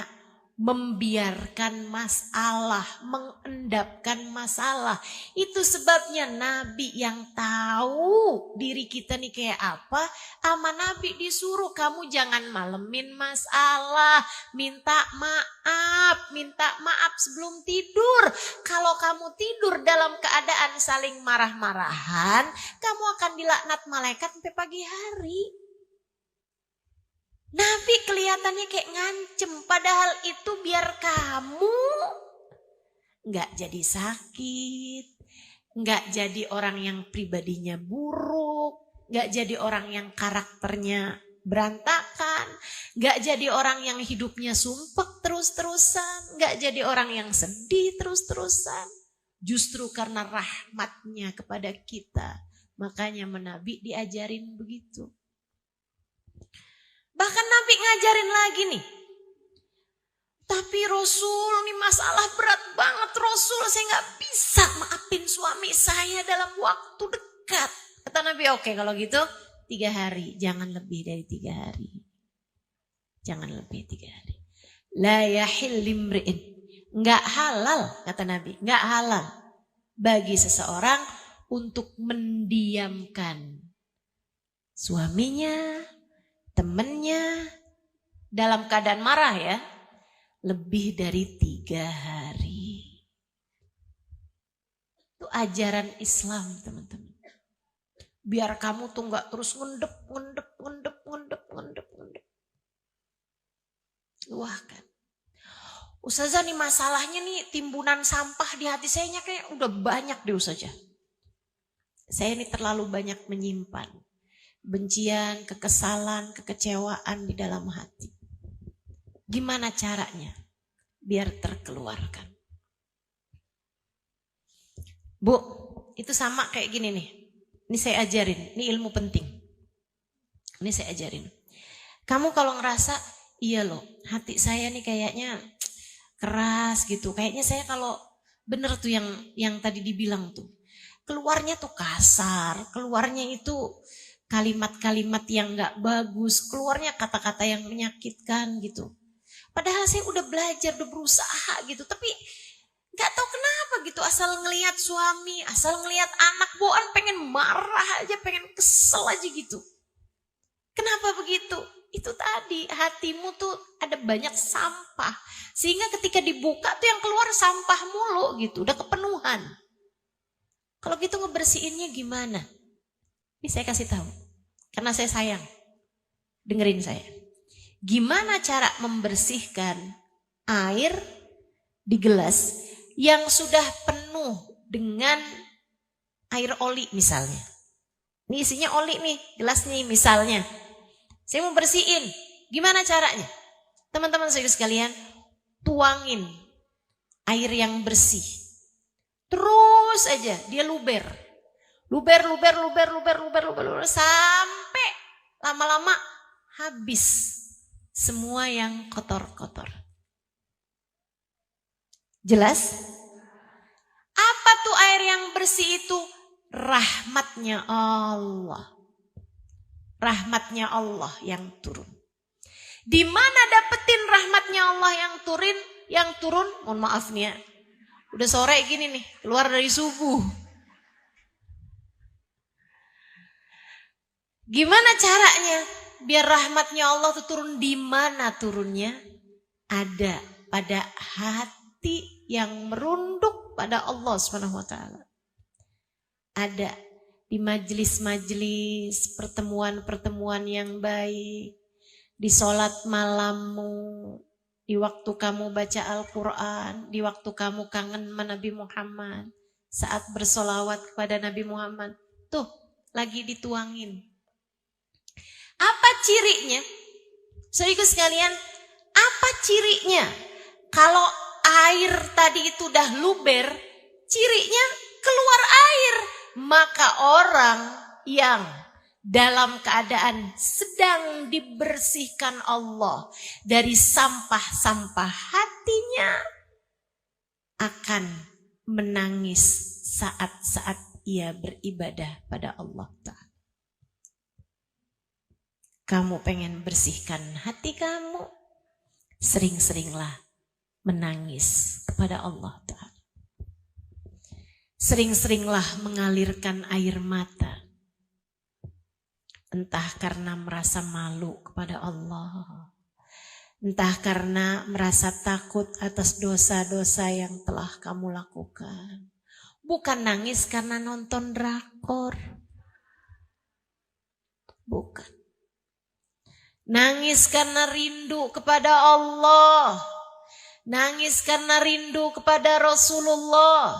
membiarkan masalah, mengendapkan masalah. Itu sebabnya Nabi yang tahu diri kita nih kayak apa, sama Nabi disuruh kamu jangan malemin masalah, minta maaf sebelum tidur. Kalau kamu tidur dalam keadaan saling marah-marahan, kamu akan dilaknat malaikat sampai pagi hari. Nabi kelihatannya kayak ngancem, padahal itu biar kamu nggak jadi sakit, nggak jadi orang yang pribadinya buruk, nggak jadi orang yang karakternya berantakan, nggak jadi orang yang hidupnya sumpek terus-terusan, nggak jadi orang yang sedih terus-terusan. Justru karena rahmatnya kepada kita, makanya Nabi diajarin begitu. Bahkan Nabi ngajarin lagi nih. Tapi Rasul, ini masalah berat banget Rasul. Saya gak bisa maafin suami saya dalam waktu dekat. Kata Nabi, oke kalau gitu 3 hari. Jangan lebih dari 3 hari. Jangan lebih 3 hari. La yahil limri'in. Gak halal, kata Nabi. Gak halal bagi seseorang untuk mendiamkan suaminya, temennya dalam keadaan marah ya, lebih dari 3 hari. Itu ajaran Islam teman-teman. Biar kamu tuh gak terus ngendep. Luahkan. Ustazah nih masalahnya nih timbunan sampah di hati saya kayak udah banyak deh Ustazah. Saya ini terlalu banyak menyimpan bencian, kekesalan, kekecewaan di dalam hati. Gimana caranya biar terkeluarkan? Bu, itu sama kayak gini nih. Ini saya ajarin, ini ilmu penting. Ini saya ajarin. Kamu kalau ngerasa, iya loh, hati saya nih kayaknya keras gitu. Kayaknya saya kalau bener tuh yang tadi dibilang tuh. Keluarnya tuh kasar, keluarnya itu kalimat-kalimat yang gak bagus, keluarnya kata-kata yang menyakitkan gitu. Padahal saya udah belajar, udah berusaha gitu, tapi gak tahu kenapa gitu, asal ngelihat suami, asal ngelihat anak bawaan pengen marah aja, pengen kesel aja gitu. Kenapa begitu? Itu tadi, hatimu tuh ada banyak sampah, sehingga ketika dibuka tuh yang keluar sampah mulu gitu, udah kepenuhan. Kalau gitu ngebersihinnya gimana? Ini saya kasih tahu, karena saya sayang. Dengerin saya. Gimana cara membersihkan air di gelas yang sudah penuh dengan air oli misalnya. Ini isinya oli nih, gelas nih misalnya. Saya mau bersihin. Gimana caranya? Teman-teman saya sekalian, tuangin air yang bersih. Terus aja dia luber sampai lama-lama habis semua yang kotor-kotor. Jelas? Apa tuh air yang bersih itu? Rahmatnya Allah. Rahmatnya Allah yang turun. Di mana dapetin rahmatnya Allah yang turun? Yang turun, mohon maaf nih ya. Udah sore gini nih, keluar dari subuh. Gimana caranya biar rahmatnya Allah itu turun? Di mana turunnya? Ada pada hati yang merunduk pada Allah SWT. Ada di majelis-majelis, pertemuan-pertemuan yang baik, di sholat malammu, di waktu kamu baca Al-Quran, di waktu kamu kangen sama Nabi Muhammad, saat bersolawat kepada Nabi Muhammad, tuh lagi dituangin. Apa cirinya? Saudaraku sekalian, apa cirinya? Kalau air tadi itu udah luber, cirinya keluar air. Maka orang yang dalam keadaan sedang dibersihkan Allah dari sampah-sampah, hatinya akan menangis saat-saat ia beribadah pada Allah Ta'ala. Kamu pengen bersihkan hati kamu, sering-seringlah menangis kepada Allah Ta'ala. Sering-seringlah mengalirkan air mata. Entah karena merasa malu kepada Allah, entah karena merasa takut atas dosa-dosa yang telah kamu lakukan. Bukan nangis karena nonton drakor. Bukan. Nangis karena rindu kepada Allah. Nangis karena rindu kepada Rasulullah.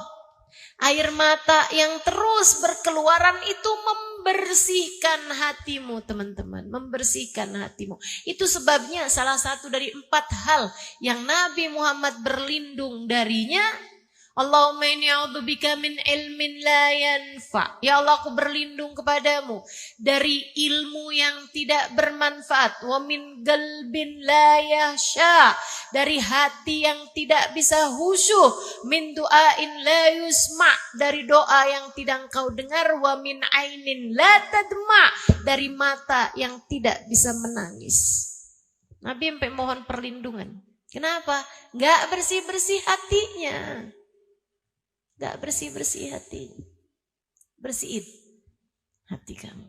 Air mata yang terus berkeluaran itu membersihkan hatimu, teman-teman. Membersihkan hatimu. Itu sebabnya salah satu dari 4 hal yang Nabi Muhammad berlindung darinya. Allahumma inni a'udzubika min ilmin la yanfa. Ya Allah, aku berlindung kepadamu dari ilmu yang tidak bermanfaat. Wa min qalbin la yahsha. Dari hati yang tidak bisa khusyuk. Min du'ain la yusma. Dari doa yang tidak engkau dengar. Wa min ainin la tadma. Dari mata yang tidak bisa menangis. Nabi sampai mohon perlindungan. Kenapa? Gak bersih-bersih hatinya. Gak bersih-bersih hati. Bersihin hati kamu.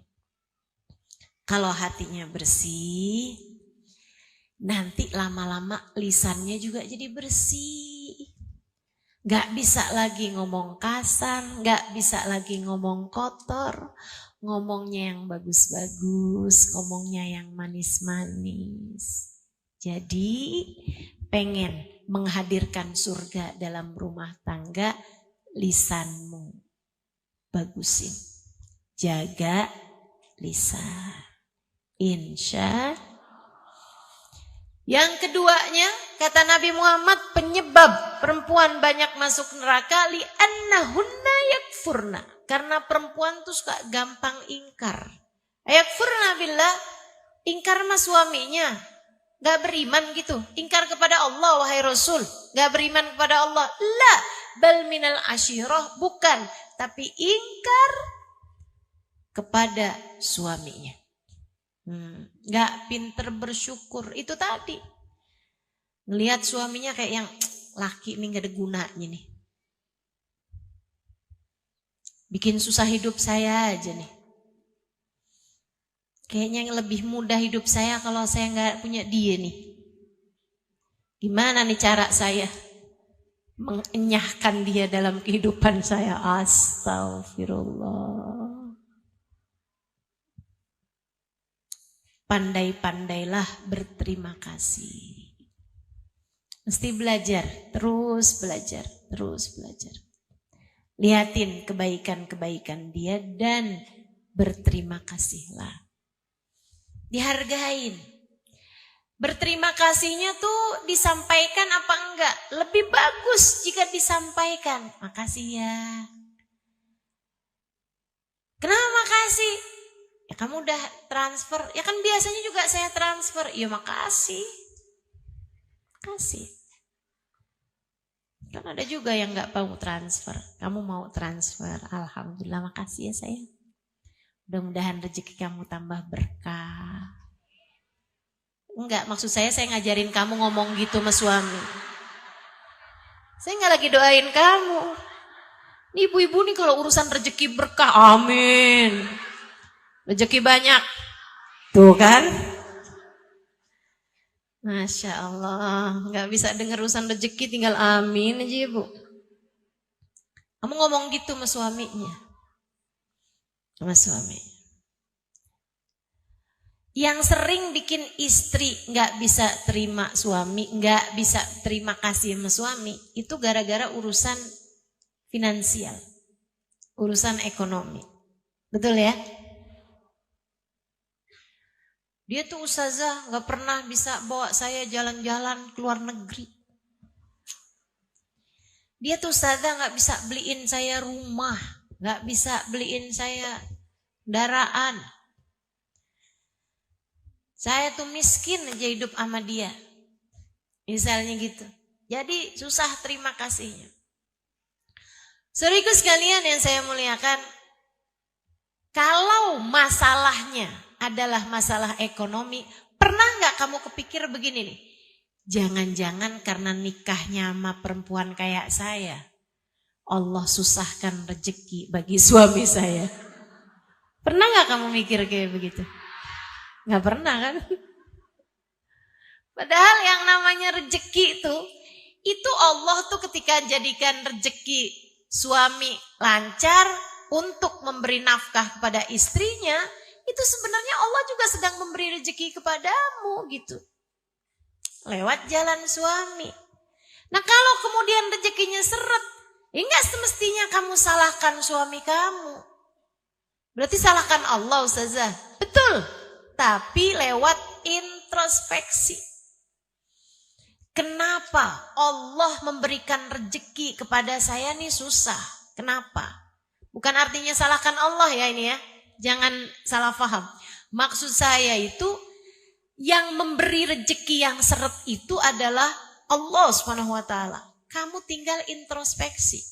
Kalau hatinya bersih, nanti lama-lama lisannya juga jadi bersih. Gak bisa lagi ngomong kasar, gak bisa lagi ngomong kotor. Ngomongnya yang bagus-bagus, ngomongnya yang manis-manis. Jadi pengen menghadirkan surga dalam rumah tangga, lisanmu bagusin, jaga lisan, insya. Yang keduanya kata Nabi Muhammad, penyebab perempuan banyak masuk neraka li'annahunna yakfurna, karena perempuan tuh suka gampang ingkar. Yakfurna billah, ingkar sama suaminya, gak beriman gitu, ingkar kepada Allah wahai Rasul, gak beriman kepada Allah. La bal minal asyirah, bukan, tapi ingkar kepada suaminya. Gak pinter bersyukur. Itu tadi ngelihat suaminya kayak yang laki ini gak ada gunanya nih, bikin susah hidup saya aja nih. Kayaknya yang lebih mudah hidup saya kalau saya gak punya dia nih. Gimana nih cara saya mengenyahkan dia dalam kehidupan saya? Astagfirullah. Pandai-pandailah berterima kasih. Mesti belajar, terus belajar, terus belajar. Lihatin kebaikan-kebaikan dia dan berterima kasihlah. Dihargain. Berterima kasihnya tuh disampaikan apa enggak? Lebih bagus jika disampaikan. Makasih ya. Kenapa makasih? Ya kamu udah transfer. Ya kan biasanya juga saya transfer. Ya makasih. Makasih. Kan ada juga yang enggak mau transfer. Kamu mau transfer. Alhamdulillah, makasih ya sayang. Mudah-mudahan rezeki kamu tambah berkah. Enggak, maksud saya ngajarin kamu ngomong gitu sama suami. Saya enggak lagi doain kamu. Ibu-ibu nih kalau urusan rezeki berkah, amin. Rezeki banyak. Tuh kan? Masya Allah, enggak bisa dengar urusan rezeki tinggal amin aja ibu. Kamu ngomong gitu sama suaminya. Sama suami. Yang sering bikin istri gak bisa terima suami, gak bisa terima kasih sama suami, itu gara-gara urusan finansial, urusan ekonomi. Betul ya? Dia tuh ustazah gak pernah bisa bawa saya jalan-jalan ke luar negeri. Dia tuh ustazah gak bisa beliin saya rumah, gak bisa beliin saya kendaraan. Saya tuh miskin aja hidup sama dia. Misalnya gitu. Jadi susah terima kasihnya. Saudaraku sekalian yang saya muliakan, kalau masalahnya adalah masalah ekonomi, pernah nggak kamu kepikir begini nih? Jangan-jangan karena nikahnya sama perempuan kayak saya, Allah susahkan rezeki bagi suami saya. Pernah nggak kamu mikir kayak begitu? Nggak pernah kan? Padahal yang namanya rezeki itu Allah tuh ketika jadikan rezeki suami lancar untuk memberi nafkah kepada istrinya, itu sebenarnya Allah juga sedang memberi rezeki kepadamu gitu. Lewat jalan suami. Nah kalau kemudian rezekinya seret, enggak semestinya kamu salahkan suami kamu. Berarti salahkan Allah Ustazah. Betul. Tapi lewat introspeksi. Kenapa Allah memberikan rezeki kepada saya nih susah? Kenapa? Bukan artinya salahkan Allah ya ini ya. Jangan salah paham. Maksud saya itu yang memberi rezeki yang seret itu adalah Allah Subhanahu wa taala. Kamu tinggal introspeksi.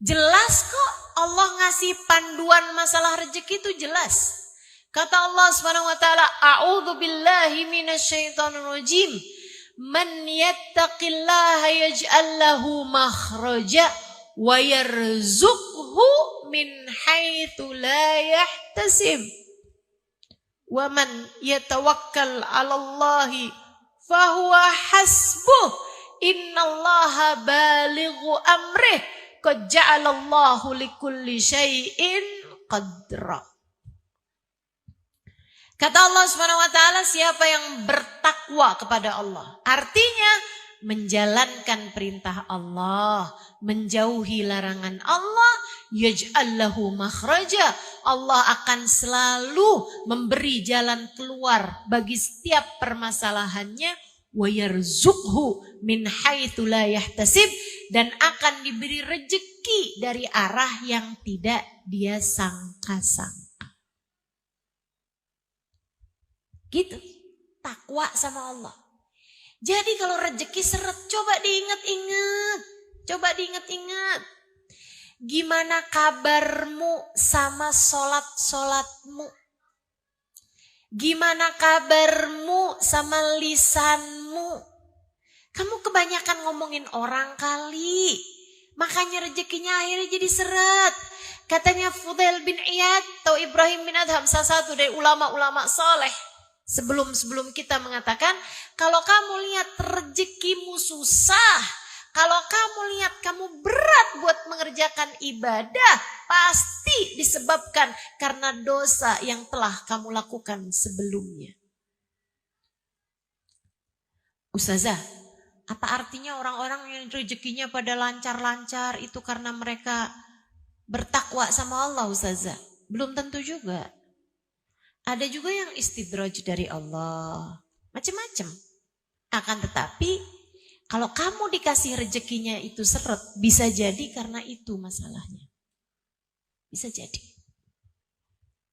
Jelas kok Allah ngasih panduan masalah rezeki itu jelas. Kata Allah Subhanahu wa taala, "A'udzu billahi minasyaitonir rajim. Man yattaqillaha yaj'al lahu makhraja wa yarzuqhu min haitsu la yahtasib. Wa man yatawakkal 'alallahi fahuwa hasbuh. Innallaha balighu amrih. Qad ja'alallahu likulli syai'in qadra." Kata Allah Subhanahu wa taala, siapa yang bertakwa kepada Allah, artinya menjalankan perintah Allah, menjauhi larangan Allah, yaj'al lahu makhraja, Allah akan selalu memberi jalan keluar bagi setiap permasalahannya, wa yarzuqhu min haitsu la yahtasib, dan akan diberi rezeki dari arah yang tidak dia sangka-sangka. Gitu, takwa sama Allah. Jadi kalau rezeki seret, coba diingat-ingat. Coba diingat-ingat. Gimana kabarmu sama sholat-sholatmu? Gimana kabarmu sama lisanmu? Kamu kebanyakan ngomongin orang kali. Makanya rezekinya akhirnya jadi seret. Katanya Fudail bin Iyad atau Ibrahim bin Adham, salah satu dari ulama-ulama soleh. Sebelum kita mengatakan, kalau kamu lihat rezekimu susah, kalau kamu lihat kamu berat buat mengerjakan ibadah, pasti disebabkan karena dosa yang telah kamu lakukan sebelumnya. Ustazah, apa artinya orang-orang yang rezekinya pada lancar-lancar itu karena mereka bertakwa sama Allah, Ustazah? Belum tentu juga. Ada juga yang istidraj dari Allah. Macam-macam. Akan tetapi, kalau kamu dikasih rezekinya itu seret, bisa jadi karena itu masalahnya. Bisa jadi.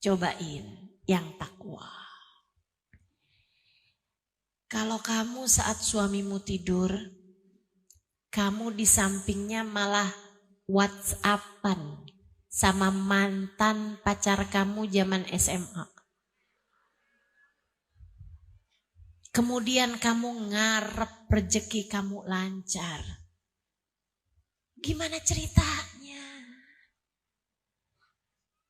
Cobain yang takwa. Kalau kamu saat suamimu tidur, kamu di sampingnya malah WhatsAppan sama mantan pacar kamu zaman SMA. Kemudian kamu ngarep rezeki kamu lancar. Gimana ceritanya?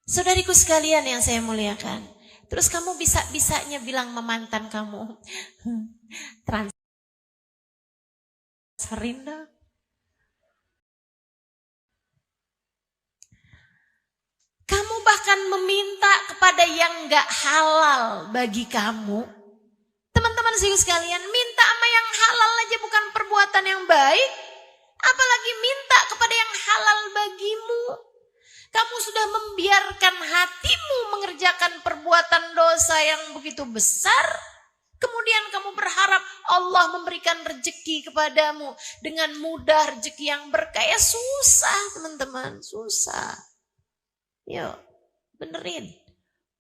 Saudariku sekalian yang saya muliakan. Terus kamu bisa-bisanya bilang sama mantan kamu, transferin dong. Kamu bahkan meminta kepada yang gak halal bagi kamu. Teman-teman sekalian, minta sama yang halal aja bukan perbuatan yang baik. Apalagi minta kepada yang halal bagimu. Kamu sudah membiarkan hatimu mengerjakan perbuatan dosa yang begitu besar. Kemudian kamu berharap Allah memberikan rezeki kepadamu dengan mudah, rezeki yang berkah. Ya susah teman-teman, susah. Yuk, benerin.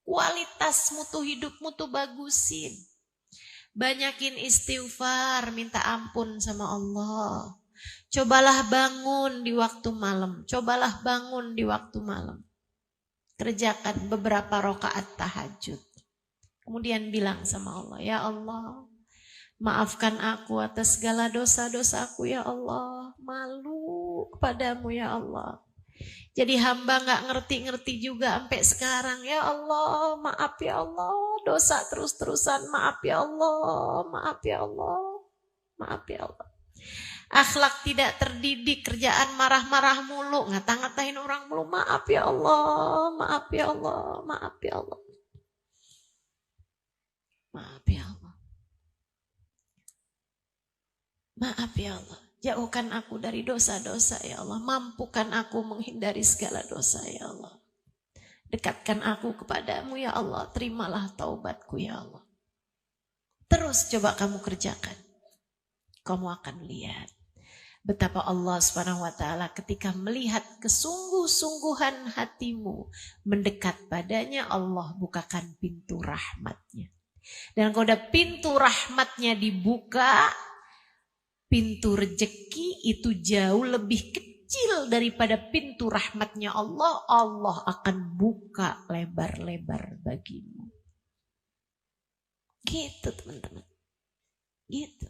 Kualitas mutu hidupmu tuh bagusin. Banyakin istighfar, minta ampun sama Allah. Cobalah bangun di waktu malam. Cobalah bangun di waktu malam. Kerjakan beberapa rakaat tahajud. Kemudian bilang sama Allah, ya Allah, maafkan aku atas segala dosa-dosaku ya Allah. Malu kepadamu ya Allah. Jadi hamba gak ngerti-ngerti juga sampai sekarang. Ya Allah, maaf ya Allah. Dosa terus-terusan, maaf ya Allah. Maaf ya Allah. Maaf ya Allah. Akhlak tidak terdidik, kerjaan marah-marah mulu, ngata-ngatain orang mulu. Maaf ya Allah, maaf ya Allah, maaf ya Allah. Maaf ya Allah. Maaf ya Allah. Jauhkan aku dari dosa-dosa ya Allah. Mampukan aku menghindari segala dosa ya Allah. Dekatkan aku kepadamu ya Allah. Terimalah taubatku ya Allah. Terus coba kamu kerjakan. Kamu akan lihat betapa Allah SWT ketika melihat kesungguh-sungguhan hatimu mendekat padanya, Allah bukakan pintu rahmatnya. Dan kalau ada pintu rahmatnya dibuka, pintu rejeki itu jauh lebih kecil daripada pintu rahmatnya Allah. Allah akan buka lebar-lebar bagimu. Gitu teman-teman. Gitu.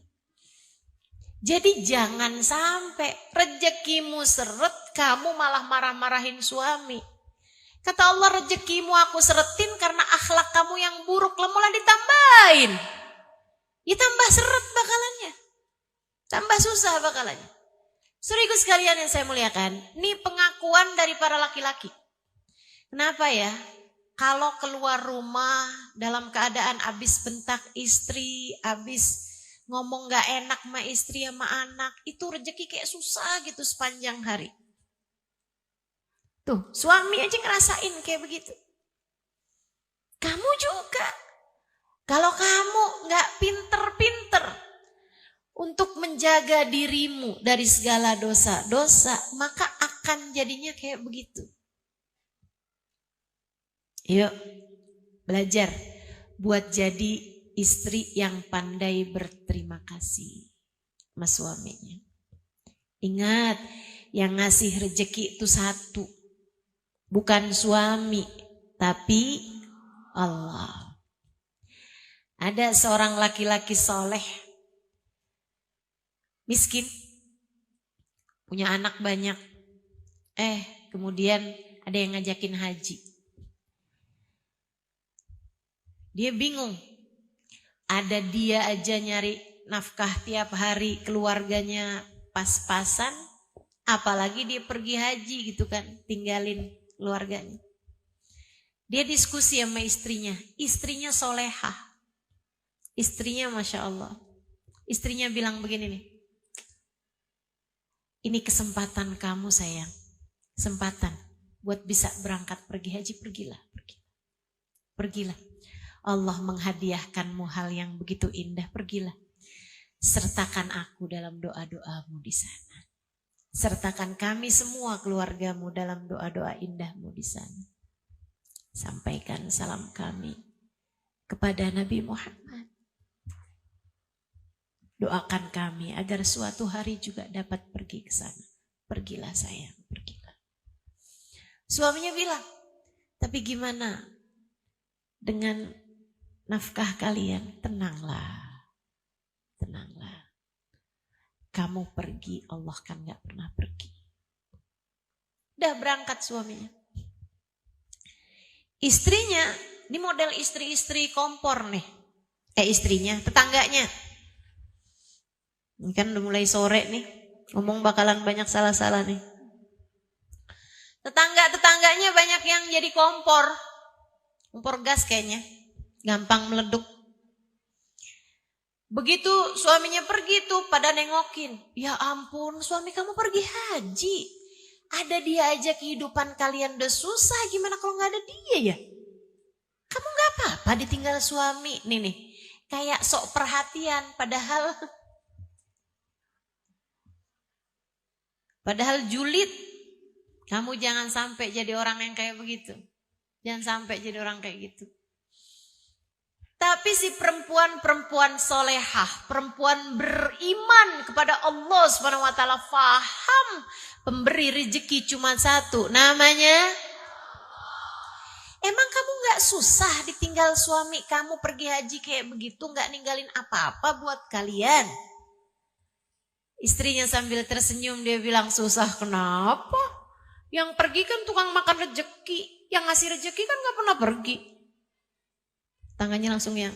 Jadi jangan sampai rezekimu seret, kamu malah marah-marahin suami. Kata Allah, rezekimu aku seretin karena akhlak kamu yang buruk, malah ditambahin. Ya tambah seret bakalannya. Tambah susah bakalannya. Saudaraku sekalian yang saya muliakan, ini pengakuan dari para laki-laki. Kenapa ya? Kalau keluar rumah dalam keadaan habis bentak istri, habis ngomong gak enak sama istri sama anak, itu rezeki kayak susah gitu sepanjang hari. Tuh, suami aja ngerasain kayak begitu. Kamu juga. Kalau kamu gak pinter-pinter untuk menjaga dirimu dari segala dosa-dosa, maka akan jadinya kayak begitu. Yuk, belajar buat jadi istri yang pandai berterima kasih sama suaminya. Ingat, yang ngasih rezeki itu satu. Bukan suami, tapi Allah. Ada seorang laki-laki soleh, miskin, punya anak banyak. Kemudian ada yang ngajakin haji. Dia bingung. Ada dia aja nyari nafkah tiap hari, keluarganya pas-pasan, apalagi dia pergi haji gitu kan, tinggalin keluarganya. Dia diskusi sama istrinya solehah. Istrinya Masya Allah. Istrinya bilang begini nih, ini kesempatan kamu sayang, kesempatan buat bisa berangkat pergi haji, pergilah. Allah menghadiahkanmu hal yang begitu indah, pergilah. Sertakan aku dalam doa-doamu di sana. Sertakan kami semua keluargamu dalam doa-doa indahmu di sana. Sampaikan salam kami kepada Nabi Muhammad. Doakan kami agar suatu hari juga dapat pergi ke sana. Pergilah sayang, pergilah. Suaminya bilang, tapi gimana dengan nafkah kalian? Tenanglah. Kamu pergi, Allah kan gak pernah pergi. Udah berangkat suaminya. Istrinya, ini model istri-istri kompor nih. Istrinya, tetangganya. Ini kan udah mulai sore nih, ngomong bakalan banyak salah-salah nih. Tetangganya banyak yang jadi kompor gas kayaknya. Gampang meleduk. Begitu suaminya pergi tuh pada nengokin. Ya ampun, suami kamu pergi haji. Ada dia aja kehidupan kalian udah susah. Gimana kalau gak ada dia ya? Kamu gak apa-apa ditinggal suami. Nih, kayak sok perhatian. Padahal julid. Kamu jangan sampai jadi orang yang kayak begitu. Jangan sampai jadi orang kayak gitu. Tapi si perempuan solehah, perempuan beriman kepada Allah Subhanahu wa taala, faham pemberi rezeki cuma satu, namanya. Emang kamu gak susah ditinggal suami kamu pergi haji kayak begitu, gak ninggalin apa-apa buat kalian? Istrinya sambil tersenyum dia bilang, susah kenapa? Yang pergi kan tukang makan rezeki, yang ngasih rezeki kan gak pernah pergi. Tangannya langsung yang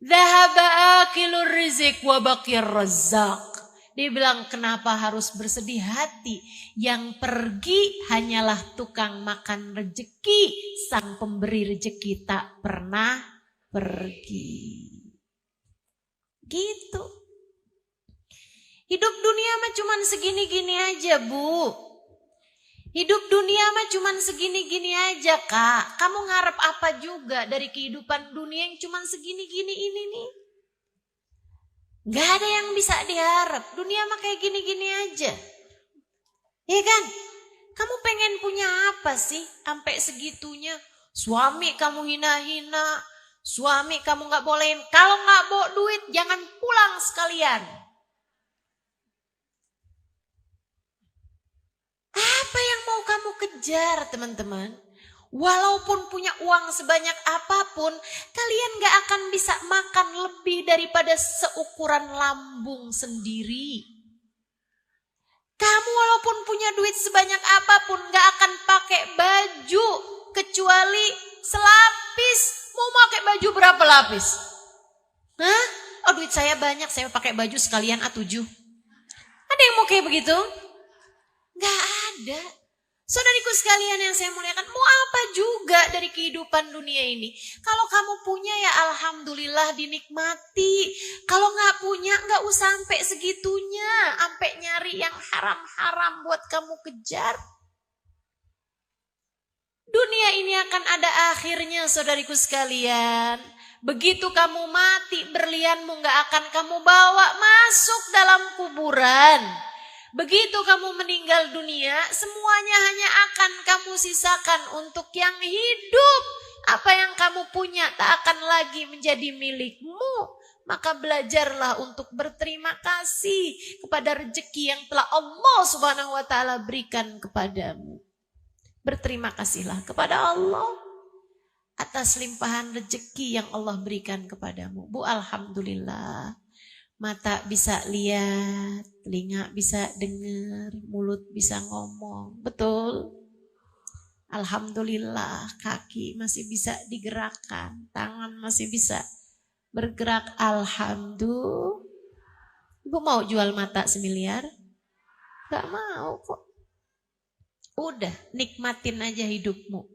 Dhahaba akilur rizq wa baqir razzaq. Dia bilang, kenapa harus bersedih hati? Yang pergi hanyalah tukang makan rezeki, sang pemberi rezeki tak pernah pergi. Gitu. Hidup dunia mah cuman segini-gini aja, Bu. Hidup dunia mah cuman segini-gini aja, Kak. Kamu ngarep apa juga dari kehidupan dunia yang cuman segini-gini ini nih? Gak ada yang bisa diharap. Dunia mah kayak gini-gini aja. Iya kan? Kamu pengen punya apa sih sampai segitunya? Suami kamu hina-hina, suami kamu gak bolehin. Kalau gak bawa duit jangan pulang sekalian. Apa yang mau kamu kejar, teman-teman? Walaupun punya uang sebanyak apapun, kalian gak akan bisa makan lebih daripada seukuran lambung sendiri. Kamu walaupun punya duit sebanyak apapun, gak akan pakai baju kecuali selapis. Mau pakai baju berapa lapis? Hah? Oh, duit saya banyak, saya pakai baju sekalian A7. Ada yang mau kayak begitu? Gak ada. Saudariku sekalian yang saya muliakan, mau apa juga dari kehidupan dunia ini? Kalau kamu punya ya alhamdulillah dinikmati. Kalau gak punya gak usah sampai segitunya. Sampai nyari yang haram-haram buat kamu kejar. Dunia ini akan ada akhirnya saudariku sekalian. Begitu kamu mati, berlianmu gak akan kamu bawa masuk dalam kuburan. Begitu kamu meninggal dunia, semuanya hanya akan kamu sisakan untuk yang hidup. Apa yang kamu punya tak akan lagi menjadi milikmu. Maka belajarlah untuk berterima kasih kepada rezeki yang telah Allah Subhanahu wa taala berikan kepadamu. Berterima kasihlah kepada Allah atas limpahan rezeki yang Allah berikan kepadamu. Bu, alhamdulillah. Mata bisa lihat, telinga bisa dengar, mulut bisa ngomong. Betul? Alhamdulillah, kaki masih bisa digerakkan, tangan masih bisa bergerak. Alhamdulillah. Ibu mau jual mata 1 miliar? Gak mau kok. Udah, nikmatin aja hidupmu.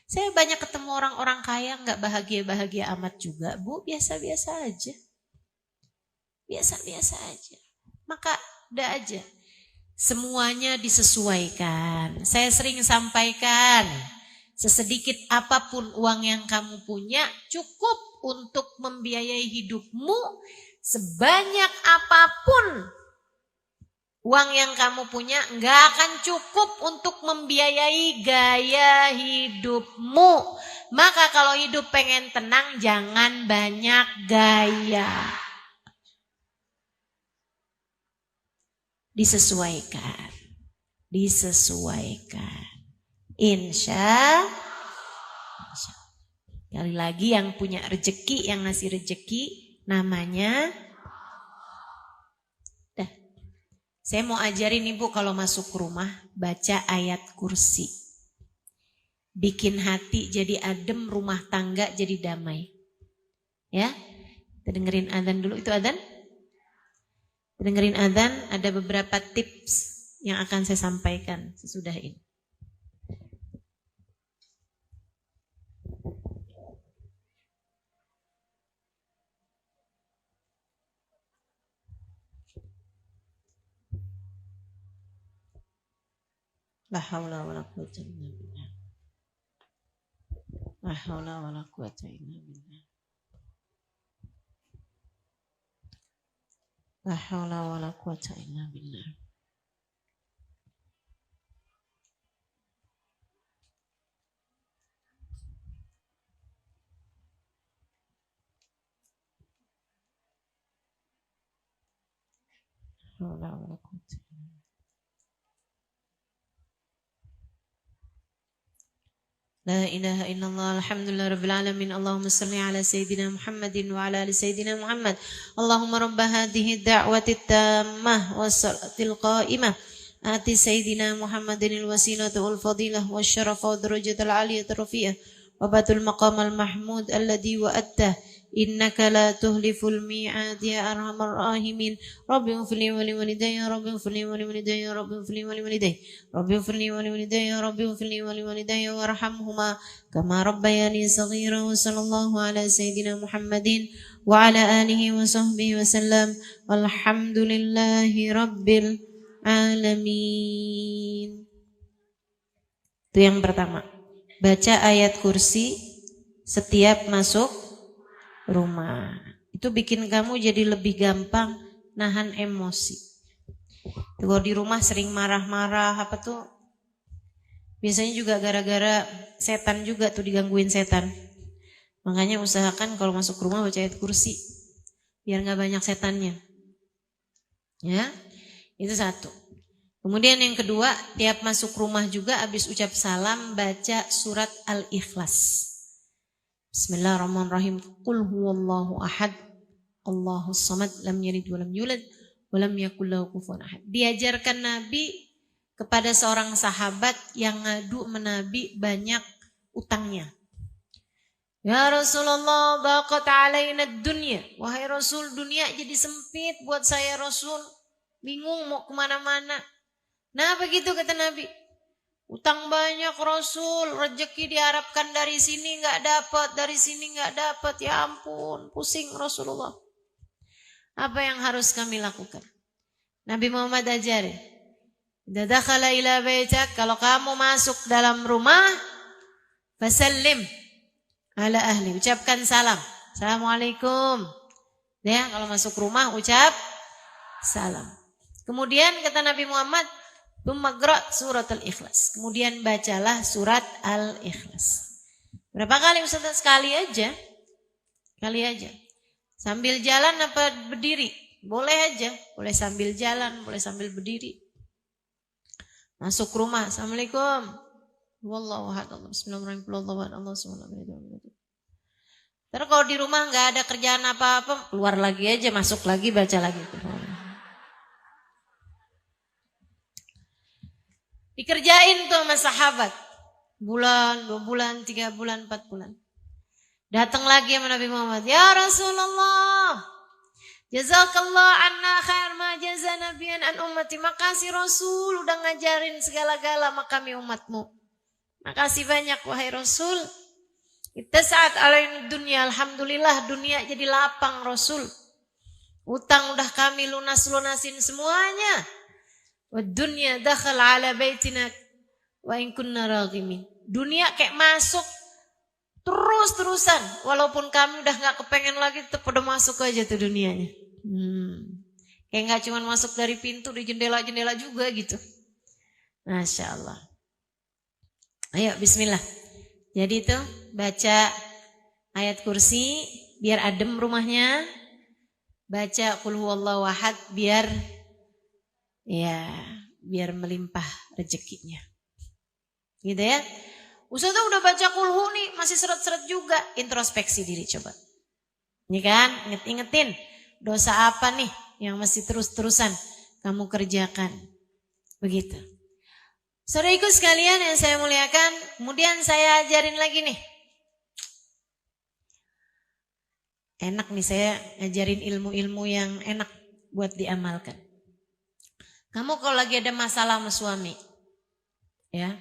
Saya banyak ketemu orang-orang kaya gak bahagia-bahagia amat juga, Bu. Biasa-biasa aja. Biasa-biasa aja. Maka udah aja. Semuanya disesuaikan. Saya sering sampaikan, sesedikit apapun uang yang kamu punya cukup untuk membiayai hidupmu. Sebanyak apapun uang yang kamu punya gak akan cukup untuk membiayai gaya hidupmu. Maka kalau hidup pengen tenang, jangan banyak gaya. Disesuaikan. Insya. Kali lagi yang punya rezeki, yang ngasih rezeki namanya. Dah. Saya mau ajarin Ibu kalau masuk ke rumah baca ayat kursi. Bikin hati jadi adem, rumah tangga jadi damai. Ya. Kita dengerin adzan dulu. Itu adzan? Dengerin adzan, ada beberapa tips yang akan saya sampaikan sesudah ini. La haula wala quwwata illa billah. La haula wala quwwata illa billah. La haula wala quwwata illa billah. La ilaha illallah, alhamdulillah rabbil alamin, Allahumma salli ala sayyidina Muhammadin wa ala ali sayyidina Muhammad. Allahumma rabba hadhihi da'wati tammah wa salatil qa'imah. Ati sayyidina Muhammadin al-wasilata wal fadilah wa syarafa wa darajatal aliyata rafi'ah. Wa batul maqamal mahmud alladhi wa'attah. Innaka la tuhliful mi'ad ya arhamar rahimin. Rabbi ufli wa li walidayya, Rabbi ufli wa li walidayya, Rabbi ufli wa li walidayya, Rabbi ufli wa li walidayya, Rabbi ufli wa li walidayya warhamhuma kama rabbayani saghira. Wa sallallahu ala sayyidina Muhammadin wa ala alihi wa sahbihi wa sallam. Walhamdulillahi rabbil alamin. Itu yang pertama. Baca ayat kursi setiap masuk rumah. Itu bikin kamu jadi lebih gampang nahan emosi. Kalau di rumah sering marah-marah apa tuh, biasanya juga gara-gara setan juga tuh, digangguin setan. Makanya usahakan kalau masuk rumah baca ayat kursi biar gak banyak setannya. Ya, itu satu. Kemudian yang kedua, tiap masuk rumah juga habis ucap salam baca surat Al-Ikhlas. Bismillahirrahmanirrahim. Qul huwallahu ahad, Allahus samad, lam yalid walam yulad walam yakul lahu kufuwan ahad. Diajarkan Nabi kepada seorang sahabat yang ngadu menabi banyak utangnya. Ya Rasulullah, baqat alaina dunya. Wahai Rasul, dunia jadi sempit buat saya Rasul. Bingung mau kemana-mana. Nah begitu kata Nabi. Utang banyak Rasul, rezeki diharapkan dari sini nggak dapat, dari sini nggak dapat. Ya ampun, pusing Rasulullah. Apa yang harus kami lakukan? Nabi Muhammad ajari. Idza dakhala ila baitak, kalau kamu masuk dalam rumah, fasallim ala ahli, ucapkan salam. Assalamualaikum. Ya, kalau masuk rumah ucap salam. Kemudian kata Nabi Muhammad, Tumagro surat Al-Ikhlas. Kemudian bacalah surat Al-Ikhlas. Berapa kali Ustaz? Sekali aja. Kali aja. Sambil jalan apa berdiri? Boleh aja. Boleh sambil jalan, boleh sambil berdiri. Masuk rumah. Assalamualaikum. Wallahu ahad. Bismillahirrahmanirrahim. Terus kalau di rumah nggak ada kerjaan apa-apa, keluar lagi aja, masuk lagi, baca lagi. Dikerjain tuh sama sahabat. Bulan, 2 bulan, 3 bulan, 4 bulan. Datang lagi sama Nabi Muhammad. Ya Rasulullah, jazakallah anna khair ma jaza nabiyan an ummati. Makasih Rasul udah ngajarin segala-gala sama kami umatmu. Makasih banyak wahai Rasul. Ittasa'at alaina dunia. Alhamdulillah dunia jadi lapang Rasul. Utang udah kami lunasin semuanya. Wa dunya dakhal ala baitina wa in kunna raghimin. Dunia kayak masuk terus-terusan. Walaupun kami udah gak kepengen lagi, tetap udah masuk aja tuh dunianya. Kayak gak cuma masuk dari pintu, di jendela-jendela juga gitu. Masya Allah. Ayo bismillah. Jadi itu baca ayat kursi biar adem rumahnya. Baca qul huwallahu ahad biar melimpah rezekinya. Gitu ya. Ustazah udah baca kulhu nih, masih seret-seret juga. Introspeksi diri coba. Ini kan, inget-ingetin. Dosa apa nih yang masih terus-terusan kamu kerjakan. Begitu. Saudaraku sekalian yang saya muliakan, kemudian saya ajarin lagi nih. Enak nih saya ngajarin ilmu-ilmu yang enak buat diamalkan. Kamu kalau lagi ada masalah sama suami, ya,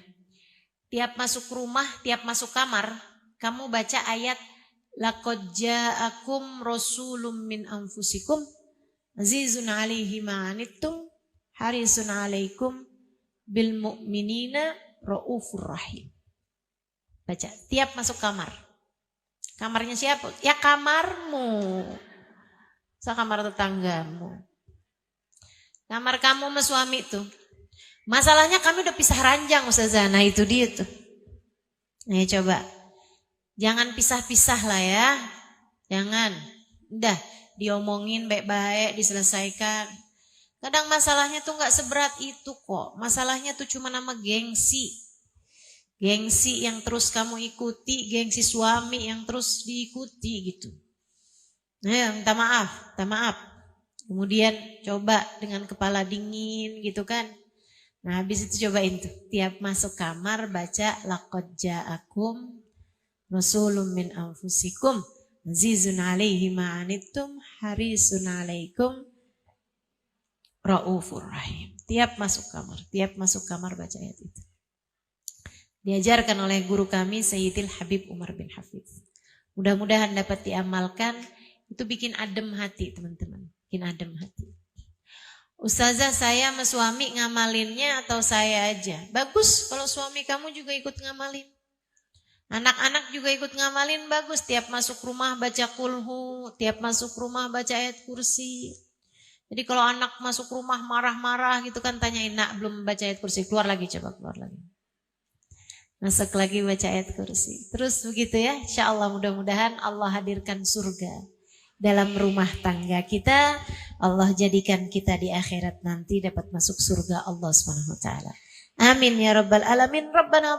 tiap masuk rumah, tiap masuk kamar, kamu baca ayat laqad ja'akum rasulun min anfusikum azizun 'alaihi ma 'anittum harisun 'alaikum bil mu'minina raufur rahim. Baca tiap masuk kamar. Kamarnya siapa? Ya kamarmu. Kamar tetanggamu. Kamar kamu sama suami tuh. Masalahnya kami udah pisah ranjang Ustazah. Nah itu dia tuh. Nih coba. Jangan pisah-pisah lah ya. Jangan. Udah diomongin baik-baik, diselesaikan. Kadang masalahnya tuh nggak seberat itu kok. Masalahnya tuh cuma nama gengsi. Gengsi yang terus kamu ikuti, gengsi suami yang terus diikuti gitu. Nah, minta maaf. Kemudian coba dengan kepala dingin gitu kan. Nah, habis itu cobain tuh. Tiap masuk kamar baca laqad ja'akum rasulun min anfusikum azizun 'alaihi ma 'anittum harisun 'alaikum raufur rahim. Tiap masuk kamar baca ayat itu. Diajarkan oleh guru kami Sayyidil Habib Umar bin Hafiz. Mudah-mudahan dapat diamalkan. Itu bikin adem hati teman-teman. Bikin adem hati. Ustazah, saya sama suami ngamalinnya atau saya aja? Bagus kalau suami kamu juga ikut ngamalin. Anak-anak juga ikut ngamalin, bagus. Tiap masuk rumah baca kulhu, tiap masuk rumah baca ayat kursi. Jadi kalau anak masuk rumah marah-marah gitu kan, tanyain, nak belum baca ayat kursi, keluar lagi, coba keluar lagi. Masuk lagi baca ayat kursi. Terus begitu ya, insya Allah mudah-mudahan Allah hadirkan surga dalam rumah tangga kita. Allah jadikan kita di akhirat nanti dapat masuk surga Allah SWT. Amin ya rabbal alamin. Rabbana